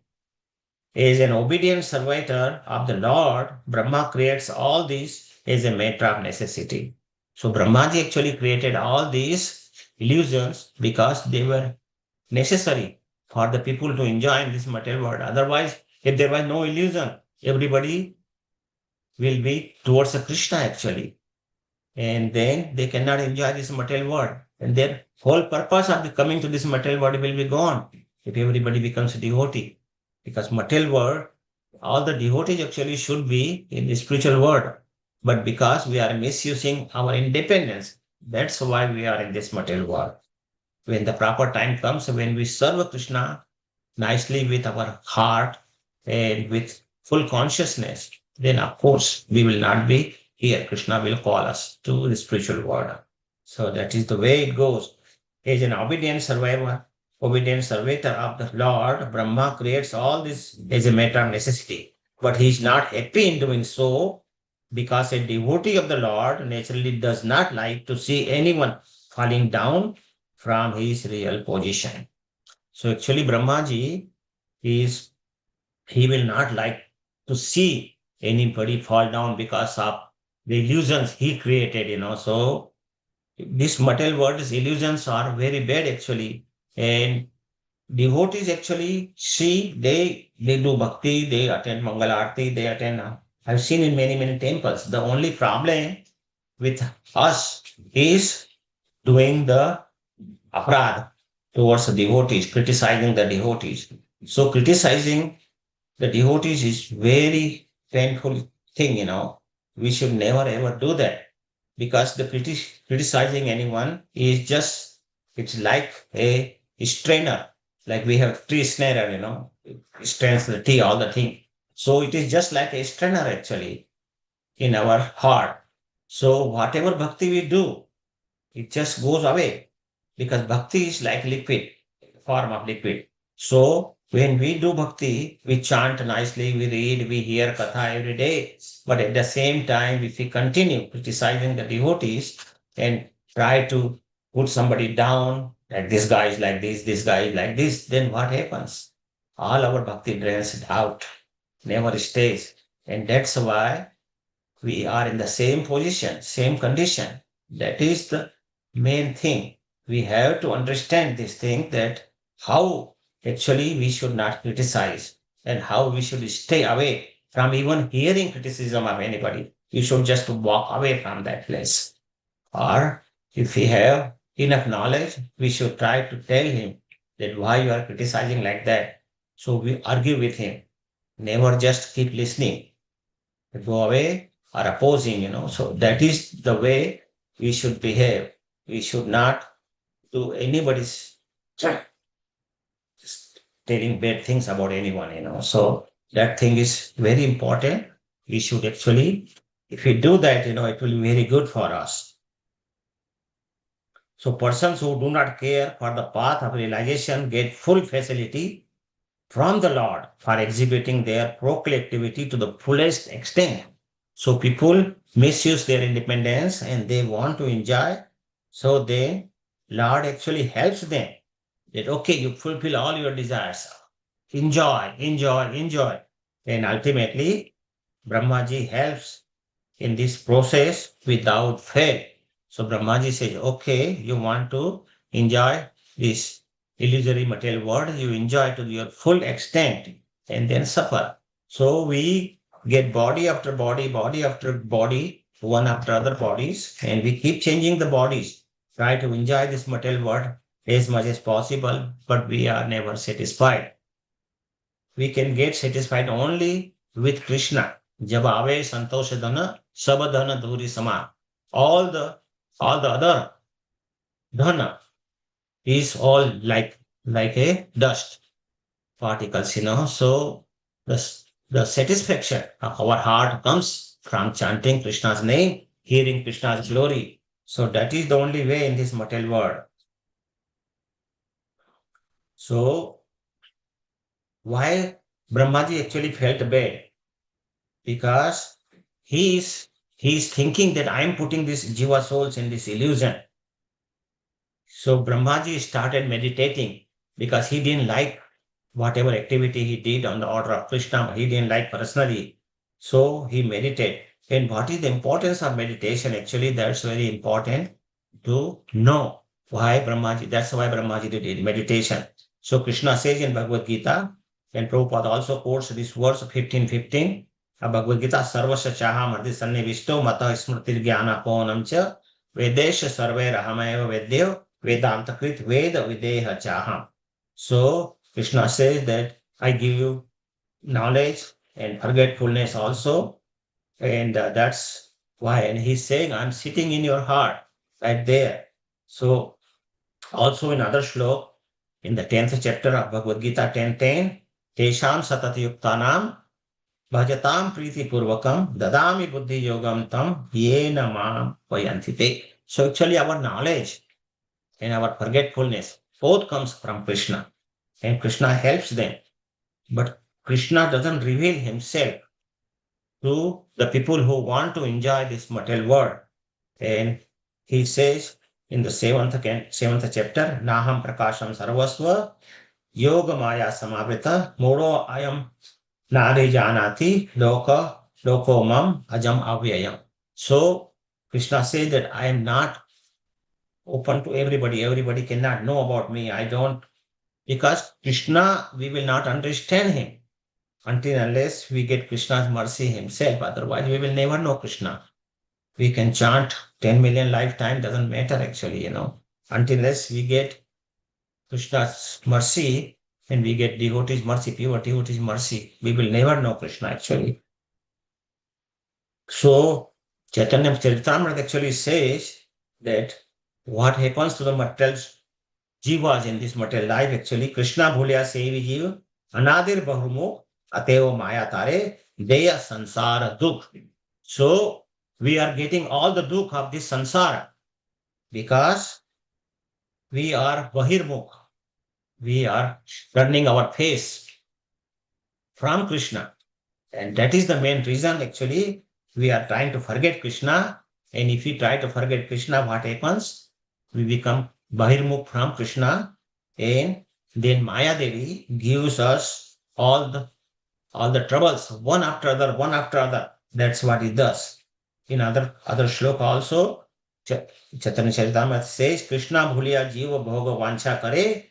A: As an obedient servitor of the Lord, Brahma creates all these as a matter of necessity. So Brahmaji actually created all these illusions because they were necessary for the people to enjoy in this material world. Otherwise, if there was no illusion, everybody will be towards a Krishna actually. And then they cannot enjoy this material world. And their whole purpose of coming to this material world will be gone if everybody becomes a devotee. Because material world, all the devotees actually should be in the spiritual world. But because we are misusing our independence, that's why we are in this material world. When the proper time comes, when we serve Krishna nicely with our heart and with full consciousness, then of course we will not be here. Krishna will call us to the spiritual world. So that is the way it goes. As an obedient servitor of the Lord, Brahma creates all this as a matter of necessity. But he is not happy in doing so because a devotee of the Lord naturally does not like to see anyone falling down from his real position. So actually, Brahmaji he will not like to see anybody fall down because of the illusions he created, So this material world's illusions are very bad actually. And devotees actually see they do bhakti, they attend Mangal Aarti, they attend. I've seen in many, many temples. The only problem with us is doing the aparad towards the devotees, criticizing the devotees. So criticizing the devotees is very painful thing, We should never ever do that because the criticizing anyone is just, it's like a strainer, like we have tree snarer, it strains the tea, all the thing. So it is just like a strainer actually in our heart. So whatever bhakti we do, it just goes away because bhakti is like liquid, form of liquid. So when we do bhakti, we chant nicely, we read, we hear katha every day. But at the same time, if we continue criticizing the devotees and try to put somebody down, like this guy is like this guy is like this, then what happens? All our bhakti drains out, never stays. And that's why we are in the same position, same condition. That is the main thing. We have to understand this thing that how actually we should not criticize and how we should stay away from even hearing criticism of anybody. You should just walk away from that place. Or if we have enough knowledge, we should try to tell him that why you are criticizing like that. So we argue with him. Never just keep listening, go away or opposing, So that is the way we should behave. We should not do anybody's just telling bad things about anyone, So that thing is very important. We should actually, if we do that, it will be very good for us. So persons who do not care for the path of realization get full facility from the Lord for exhibiting their procreativity to the fullest extent. So people misuse their independence and they want to enjoy. So the Lord actually helps them that, okay, you fulfill all your desires. Enjoy, enjoy, enjoy. And ultimately, Brahmaji helps in this process without fail. So Brahmaji says, okay, you want to enjoy this illusory material world, you enjoy to your full extent and then suffer. So we get body after body, one after other bodies, and we keep changing the bodies, try to enjoy this material world as much as possible, but we are never satisfied. We can get satisfied only with Krishna. Jab aave santosh dhana, sab dhana dhuri sama. All the all the other dhana is all like a dust particles, So the satisfaction of our heart comes from chanting Krishna's name, hearing Krishna's glory. So that is the only way in this material world. So why Brahmaji actually felt bad? Because he is he is thinking that I am putting these jiva souls in this illusion. So Brahmaji started meditating because he didn't like whatever activity he did on the order of Krishna, he didn't like personally. So he meditated. And what is the importance of meditation? Actually, that's very important to know why Brahmaji, that's why Brahmaji did meditation. So Krishna says in Bhagavad Gita, and Prabhupada also quotes this verse 15:15 of Bhagavad Gita, Sarvasya Chaha Madhi Sannivisto Mata Smrtir Jnana Ponam Cha Vedesha Sarve Rahamayava Vedyo Vedanta Krit Veda Videha Chaham. So Krishna says that I give you knowledge and forgetfulness also. And that's why. And he's saying, I'm sitting in your heart right there. So also in other shlok, in the 10th chapter of Bhagavad Gita 10:10, Tesham Satati Yuktanam Bhajatam Priti Purvakam Dadami Buddhi Yogam Tam Yena Mam Vayantite. So actually our knowledge and our forgetfulness both comes from Krishna. And Krishna helps them. But Krishna doesn't reveal himself to the people who want to enjoy this material world. And he says in the seventh chapter, Naham Prakasham Sarvasva, Yoga Maya Samavrita, Moro Ayam Nadi Janati, Loko Mam, Ajam Avyayam. So Krishna says that I am not open to everybody. Everybody cannot know about me. I don't, because Krishna, we will not understand him until unless we get Krishna's mercy himself. Otherwise, we will never know Krishna. We can chant 10 million lifetime, doesn't matter actually, unless we get Krishna's mercy and we get devotees' mercy, pure devotees' mercy, we will never know Krishna actually. So Chaitanya Charitamrita actually says that what happens to the material jivas in this material life actually, Krishna bhulya sevi jiva, anadir bahumukh, ateo maya tare, deya sansara dukh. So we are getting all the dukh of this sansara because we are bahirmukh. We are turning our face from Krishna. And that is the main reason actually we are trying to forget Krishna. And if we try to forget Krishna, what happens? We become Bahirmukh from Krishna, and then Maya Devi gives us all the troubles one after other, one after other. That's what it does. In other shloka also, Chaitanya Charitamrita says, Krishna bhuliya jiva bhoga vancha kare,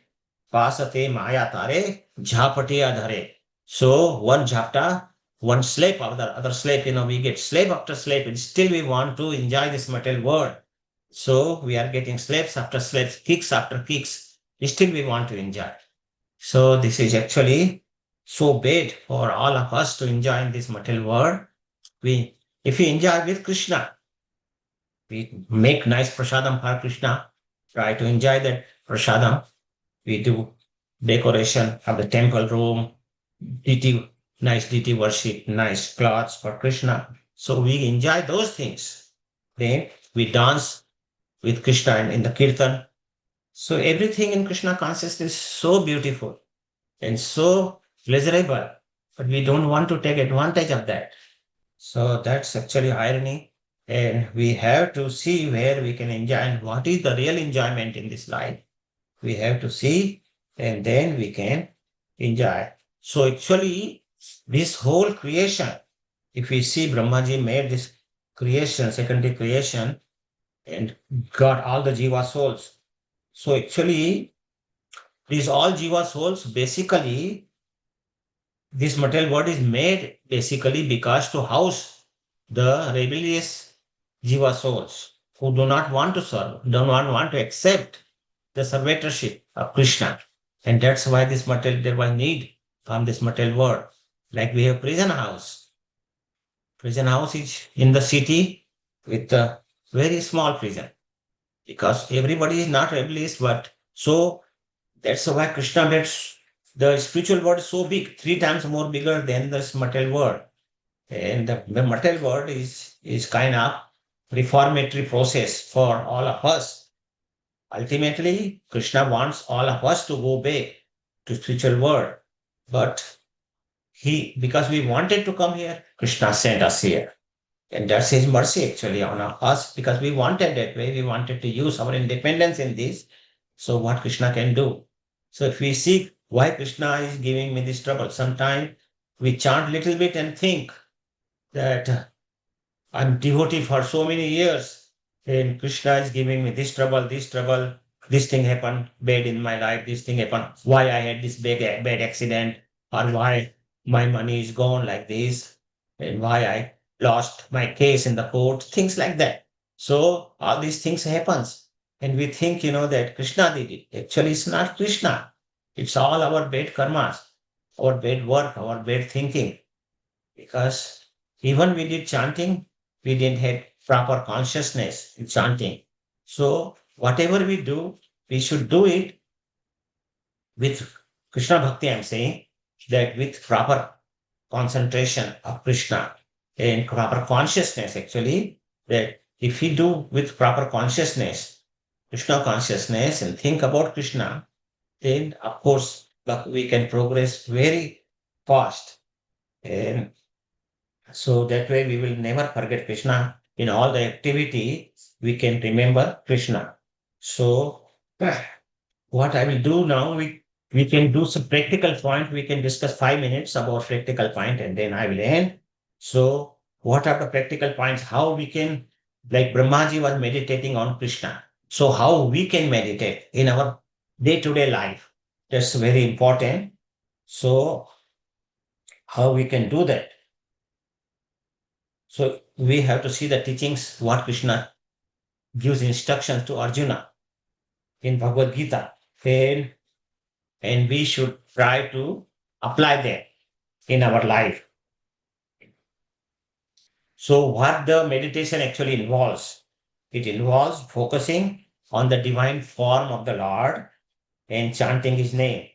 A: pasate maya tare, jhapatiya dhare. So one jhapta, one slave after other slave, we get slave after slave, and still we want to enjoy this material world. So we are getting slaves after slaves, kicks after kicks. Still we want to enjoy. So this is actually so bad for all of us to enjoy in this material world. If we enjoy with Krishna, we make nice prasadam for Krishna, try to enjoy that prasadam. We do decoration of the temple room, nice deity worship, nice clothes for Krishna. So we enjoy those things. Then we dance with Krishna in the kirtan. So everything in Krishna consciousness is so beautiful and so pleasurable, but we don't want to take advantage of that. So that's actually irony. And we have to see where we can enjoy and what is the real enjoyment in this life. We have to see and then we can enjoy. So actually, this whole creation, if we see Brahmaji made this creation, secondary creation, and got all the Jiva souls. So actually, these all Jiva souls basically this material world is made basically because to house the rebellious jiva souls who do not want to serve, do not want to accept the servitorship of Krishna. And that's why this material, there was need from this material world. Like we have prison house. Prison house is in the city with a very small prison because everybody is not rebellious, but so that's why Krishna made the spiritual world so big, 3 times more bigger than this material world. And the material world is kind of reformatory process for all of us. Ultimately, Krishna wants all of us to go back to spiritual world. But because we wanted to come here, Krishna sent us here. And that's his mercy actually on us because we wanted that way. We wanted to use our independence in this. So what Krishna can do. So if we see why Krishna is giving me this trouble, sometimes we chant little bit and think that I'm devotee for so many years and Krishna is giving me this trouble, this thing happened bad in my life, this thing happened, why I had this bad accident, or why my money is gone like this, and why I lost my case in the court, things like that. So all these things happens. And we think, that Krishna did it. Actually, it's not Krishna. It's all our bad karmas, our bad work, our bad thinking. Because even we did chanting, we didn't have proper consciousness in chanting. So whatever we do, we should do it with Krishna Bhakti, I'm saying, that with proper concentration of Krishna and proper consciousness, actually, that if we do with proper consciousness, Krishna consciousness, and think about Krishna, then of course we can progress very fast. And so that way we will never forget Krishna. In all the activity, we can remember Krishna. So what I will do now, we can do some practical point. We can discuss 5 minutes about practical point and then I will end. So what are the practical points? How we can, like Brahmaji was meditating on Krishna. So how we can meditate in our day-to-day life. That's very important. So how we can do that? So we have to see the teachings, what Krishna gives instructions to Arjuna. in Bhagavad Gita. And we should try to apply them in our life. So, what the meditation actually involves? It involves focusing on the divine form of the Lord and chanting his name,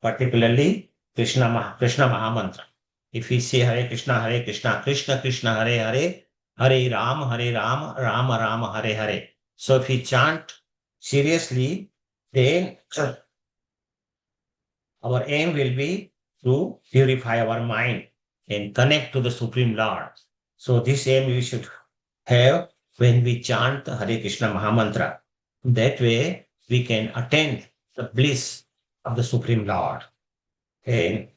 A: particularly Krishna Mahamantra. If we say Hare Krishna, Krishna Krishna, Hare Hare, Hare Ram, Rama Rama, Hare Hare. So if we chant seriously, then our aim will be to purify our mind and connect to the Supreme Lord. So this aim we should have when we chant the Hare Krishna Mahamantra. That way we can attain the bliss of the Supreme Lord. And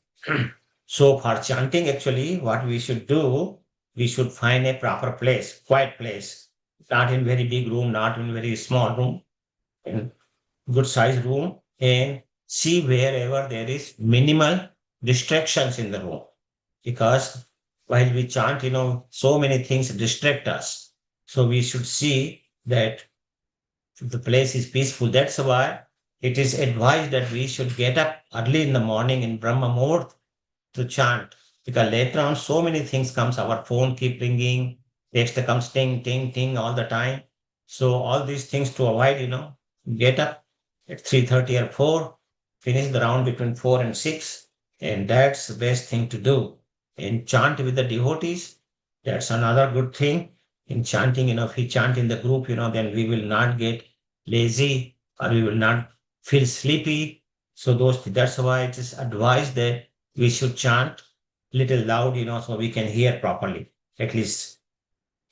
A: so for chanting, actually, what we should do, we should find a proper place, quiet place, not in very big room, not in very small room, in good size room, and see wherever there is minimal distractions in the room. Because while we chant, so many things distract us. So we should see that the place is peaceful. That's why it is advised that we should get up early in the morning in Brahma Muhurt to chant, because later on so many things comes, our phone keep ringing, text comes ting ting ting all the time. So all these things to avoid, get up at 3:30 or 4, finish the round between 4 and 6, and that's the best thing to do. And chant with the devotees, that's another good thing. In chanting, if we chant in the group, then we will not get lazy or we will not feel sleepy. So that's why it is advised that we should chant little loud, so we can hear properly, at least.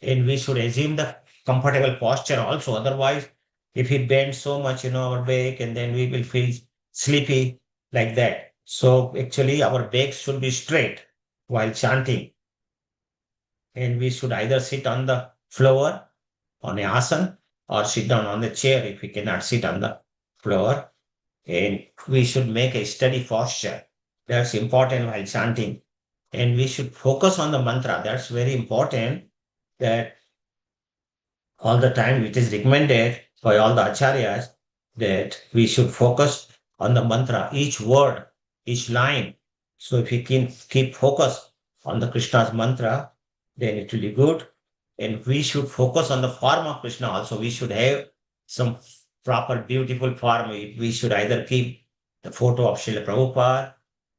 A: And we should assume the comfortable posture also. Otherwise, if we bend so much, our back, and then we will feel sleepy like that. So actually, our back should be straight while chanting. And we should either sit on the floor on a asan or sit down on the chair if we cannot sit on the floor. And we should make a steady posture. That's important while chanting. And we should focus on the mantra. That's very important, that all the time it is recommended by all the acharyas that we should focus on the mantra, each word, each line. So if we can keep focus on the Krishna's mantra, then it will be good. And we should focus on the form of Krishna also. We should have some proper, beautiful form. We should either keep the photo of Srila Prabhupada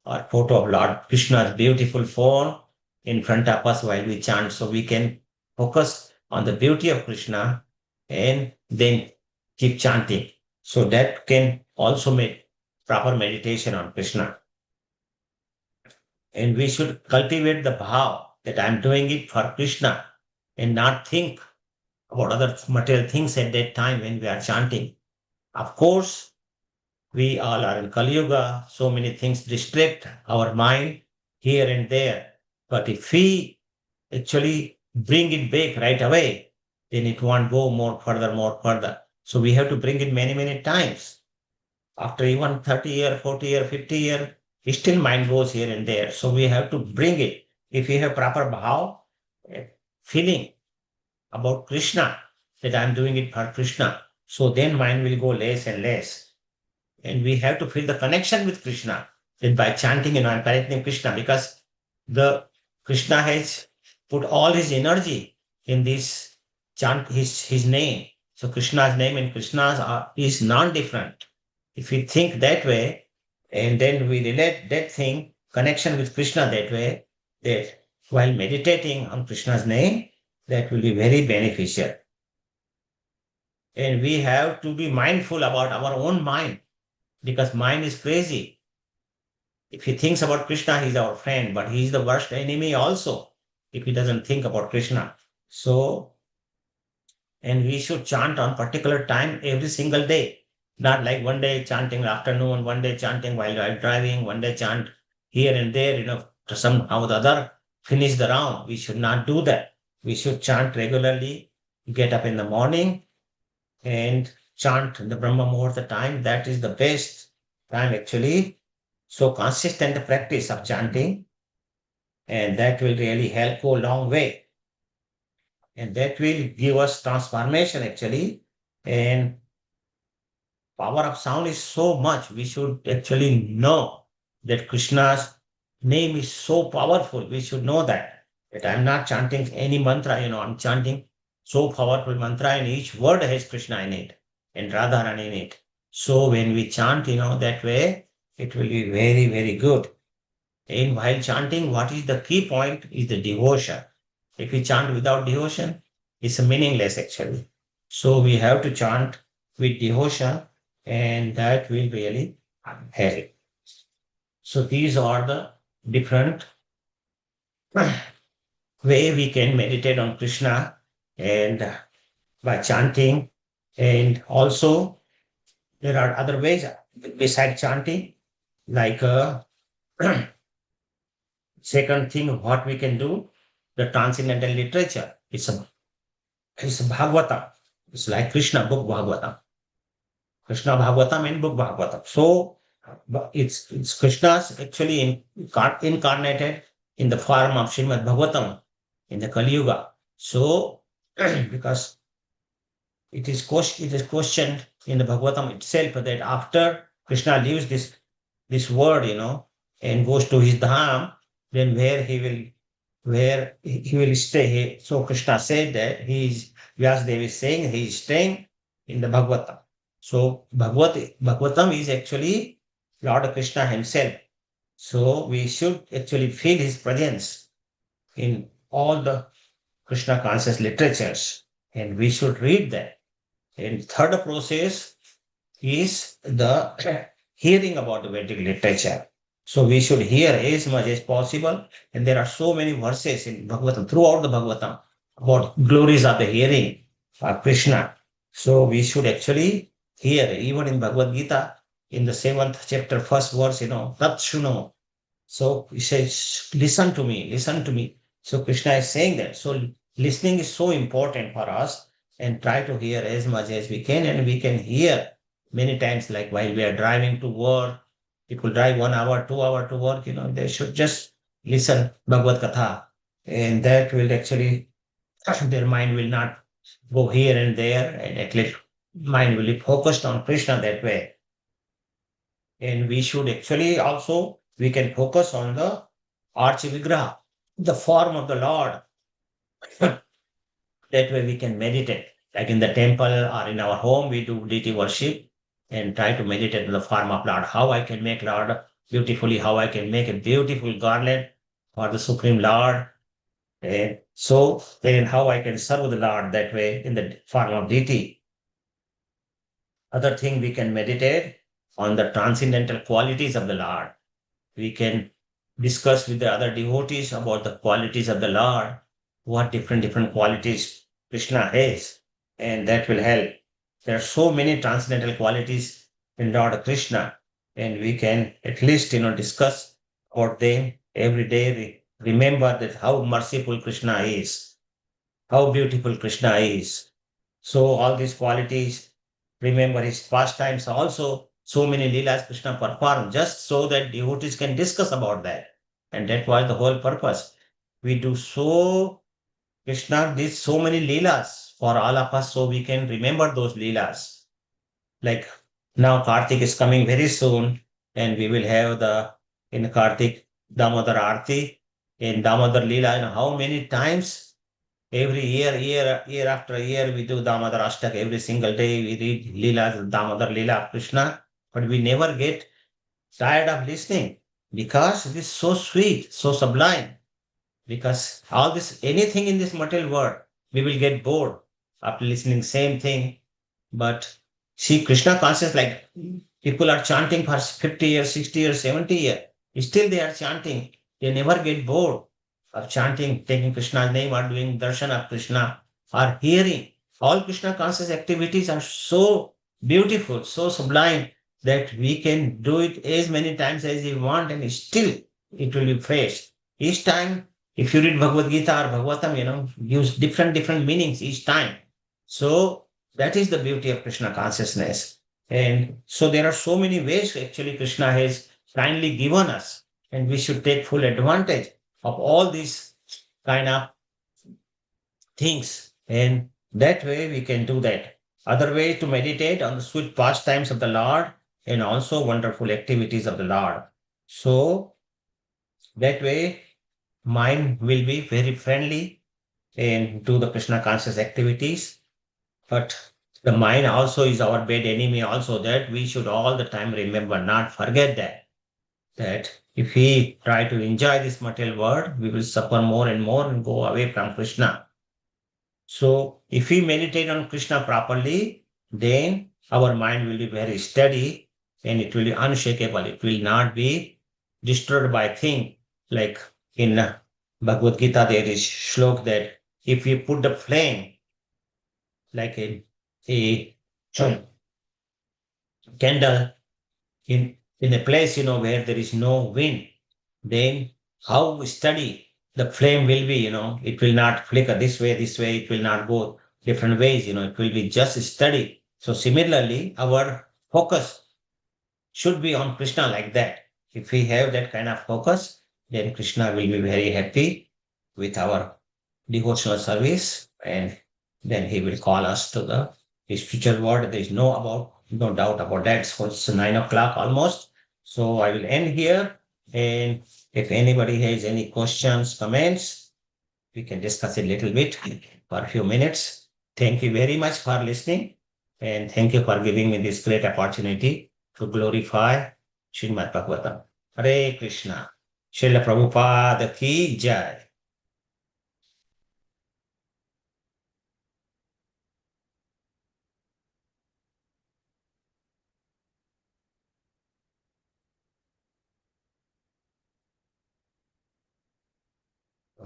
A: or photo of Lord Krishna's beautiful form in front of us while we chant. So we can focus on the beauty of Krishna and then keep chanting. So that can also make proper meditation on Krishna. And we should cultivate the bhav that I'm doing it for Krishna and not think about other material things at that time when we are chanting. Of course, we all are in Kali Yuga, so many things distract our mind here and there. But if we actually bring it back right away, then it won't go more further. So we have to bring it many, many times. After even 30 year, 40 year, 50 year, still mind goes here and there. So we have to bring it. If we have proper bhav, feeling about Krishna, that I'm doing it for Krishna, so then mind will go less and less. And we have to feel the connection with Krishna. That by chanting, I'm connecting Krishna, because the Krishna has put all his energy in this chant, his name. So Krishna's name and Krishna's is non-different. If we think that way, and then we relate that thing, connection with Krishna that way, that while meditating on Krishna's name, that will be very beneficial. And we have to be mindful about our own mind, because mind is crazy. If he thinks about Krishna, he's our friend, but he's the worst enemy also if he doesn't think about Krishna. So, and we should chant on particular time every single day, not like one day chanting afternoon, one day chanting while I'm driving, one day chant here and there, to somehow or the other finish the round. We should not do that. We should chant regularly, get up in the morning and chant in the Brahma Muhurta time. That is the best time actually. So consistent practice of chanting, and that will really help go a long way. And that will give us transformation actually. And power of sound is so much. We should actually know that Krishna's name is so powerful. We should know that. That I'm not chanting any mantra, I'm chanting so powerful mantra, and each word has Krishna in it and Radharani in it. So when we chant, that way, it will be very, very good. And while chanting, what is the key point is the devotion. If we chant without devotion, it's meaningless actually. So we have to chant with devotion, and that will really help. So these are the different way we can meditate on Krishna, and by chanting, and also there are other ways besides chanting, like second thing what we can do, the transcendental literature. It's Bhagavatam. It's like Krishna book Bhagavatam. Krishna Bhagavatam and book Bhagavatam. So it's Krishna's actually incarnated in the form of Srimad Bhagavatam in the Kali Yuga. So because it is questioned in the Bhagavatam itself that after Krishna leaves this world, and goes to his dham, then where he will stay. So Krishna said that Vyasadeva is saying he is staying in the Bhagavatam. So Bhagavatam is actually Lord Krishna himself. So we should actually feel his presence in all the Krishna conscious literatures, and we should read that. And third process is the hearing about the Vedic literature. So we should hear as much as possible. And there are so many verses in Bhagavatam, throughout the Bhagavatam, about glories of the hearing of Krishna. So we should actually hear, even in Bhagavad Gita, in the 7th chapter, first verse, Tat Shuno. So he says, listen to me, listen to me. So Krishna is saying that. So listening is so important for us, and try to hear as much as we can. And we can hear many times, like while we are driving to work, people drive 1 hour, 2 hour to work, they should just listen Bhagavad Katha. And that will actually, their mind will not go here and there, and at least mind will be focused on Krishna that way. And we should actually also, we can focus on the Archivigraha, the form of the Lord. That way we can meditate. Like in the temple or in our home, we do deity worship and try to meditate on the form of Lord. How I can make Lord beautifully, how I can make a beautiful garland for the Supreme Lord. And so then how I can serve the Lord that way in the form of deity. Other thing, we can meditate on the transcendental qualities of the Lord. We can discuss with the other devotees about the qualities of the Lord, what different qualities Krishna has, and that will help. There are so many transcendental qualities in Lord Krishna, and we can at least discuss about them every day. Remember that how merciful Krishna is, how beautiful Krishna is. So all these qualities, remember his pastimes also, so many leelas Krishna performed just so that devotees can discuss about that. And that was the whole purpose. Krishna did so many leelas for all of us so we can remember those leelas. Like now Kartik is coming very soon, and we will have in Kartik Damodar Aarti, in Damodar Leela, how many times every year after year, we do Damodar Ashtak. Every single day we read Leela, Damodar Leela of Krishna, but we never get tired of listening because it is so sweet, so sublime. Because anything in this material world, we will get bored after listening same thing. But see, Krishna conscious, like people are chanting for 50 years, 60 years, 70 years. Still they are chanting. They never get bored of chanting, taking Krishna's name, or doing darshan of Krishna, or hearing. All Krishna conscious activities are so beautiful, so sublime, that we can do it as many times as we want, and still it will be fresh. Each time, if you read Bhagavad Gita or Bhagavatam, gives different meanings each time. So that is the beauty of Krishna consciousness. And so there are so many ways actually Krishna has kindly given us, and we should take full advantage of all these kind of things. And that way we can do that. other way to meditate on the sweet pastimes of the Lord and also wonderful activities of the Lord. So that way, mind will be very friendly and do the Krishna conscious activities. But the mind also is our bad enemy, also that we should all the time remember, not forget that if we try to enjoy this material world, we will suffer more and more and go away from Krishna. So if we meditate on Krishna properly, then our mind will be very steady and it will be unshakable. It will not be disturbed by things. Like in Bhagavad Gita, there is shlok that if you put the flame like a candle in a place where there is no wind, then how steady the flame will be, it will not flicker this way, it will not go different ways, it will be just steady. So similarly, our focus should be on Krishna like that. If we have that kind of focus, then Krishna will be very happy with our devotional service, and then he will call us to the spiritual world. There is no doubt about that. So it's 9 o'clock almost. So I will end here. And if anybody has any questions, comments, we can discuss a little bit for a few minutes. Thank you very much for listening. And thank you for giving me this great opportunity to glorify Srimad Bhagavatam. Hare Krishna. Srila Prabhupada ki jai.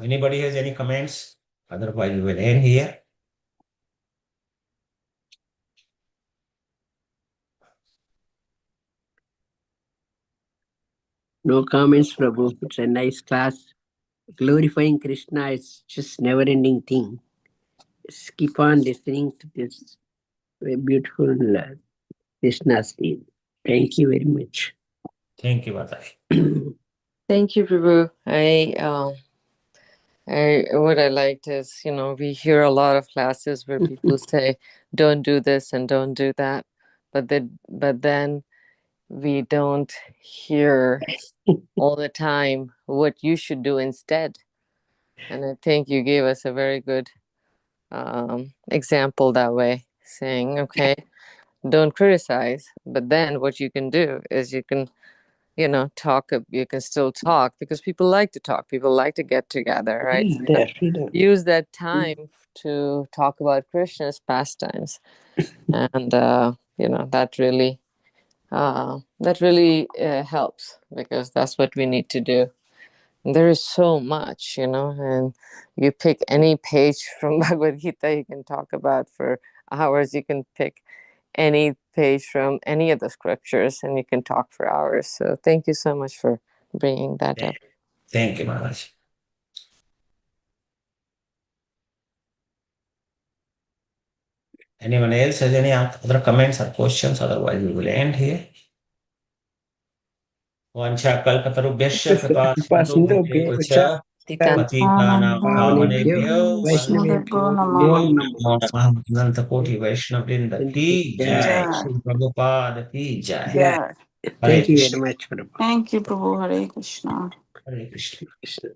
A: Anybody has any comments? Otherwise, we will end here.
C: No comments, Prabhu. It's a nice class. Glorifying Krishna is just never-ending thing. Just keep on listening to this very beautiful Krishna scene. Thank you very much.
A: Thank you, Mataji.
F: Thank you, Prabhu. What I liked is, we hear a lot of classes where people say, "Don't do this and don't do that," but then we don't hear all the time what you should do instead. And I think you gave us a very good example that way, saying, "Okay, don't criticize, but then what you can do is you can." Talk, you can still talk because people like to talk. People like to get together, right? Use that time to talk about Krishna's pastimes. And, that really helps because that's what we need to do. And there is so much, and you pick any page from Bhagavad Gita you can talk about for hours. You can pick any page from any of the scriptures and you can talk for hours. So thank you so much for bringing that up.
A: Thank you, Maharaj. Anyone else has any other comments or questions? Otherwise, we will end here. Vanchakalpatarubhyascha
C: कृपासिन्धुभ्यो च
A: पतितानां पावनेभ्यो
C: वैष्णवेभ्यो
A: वैष्णवेभ्यो
C: नमो
A: नमो
C: नमः।
A: नमः। अनंतकोटि वैष्णव वृंद की जय।
B: जय।
A: श्री प्रभुपाद की जय।
B: Yeah.
A: Hare
C: Thank you very
A: Krishna.
C: much, Prabhu.
B: Thank you, Prabhu. Hare Krishna.
A: Hare Krishna.
C: Krishna.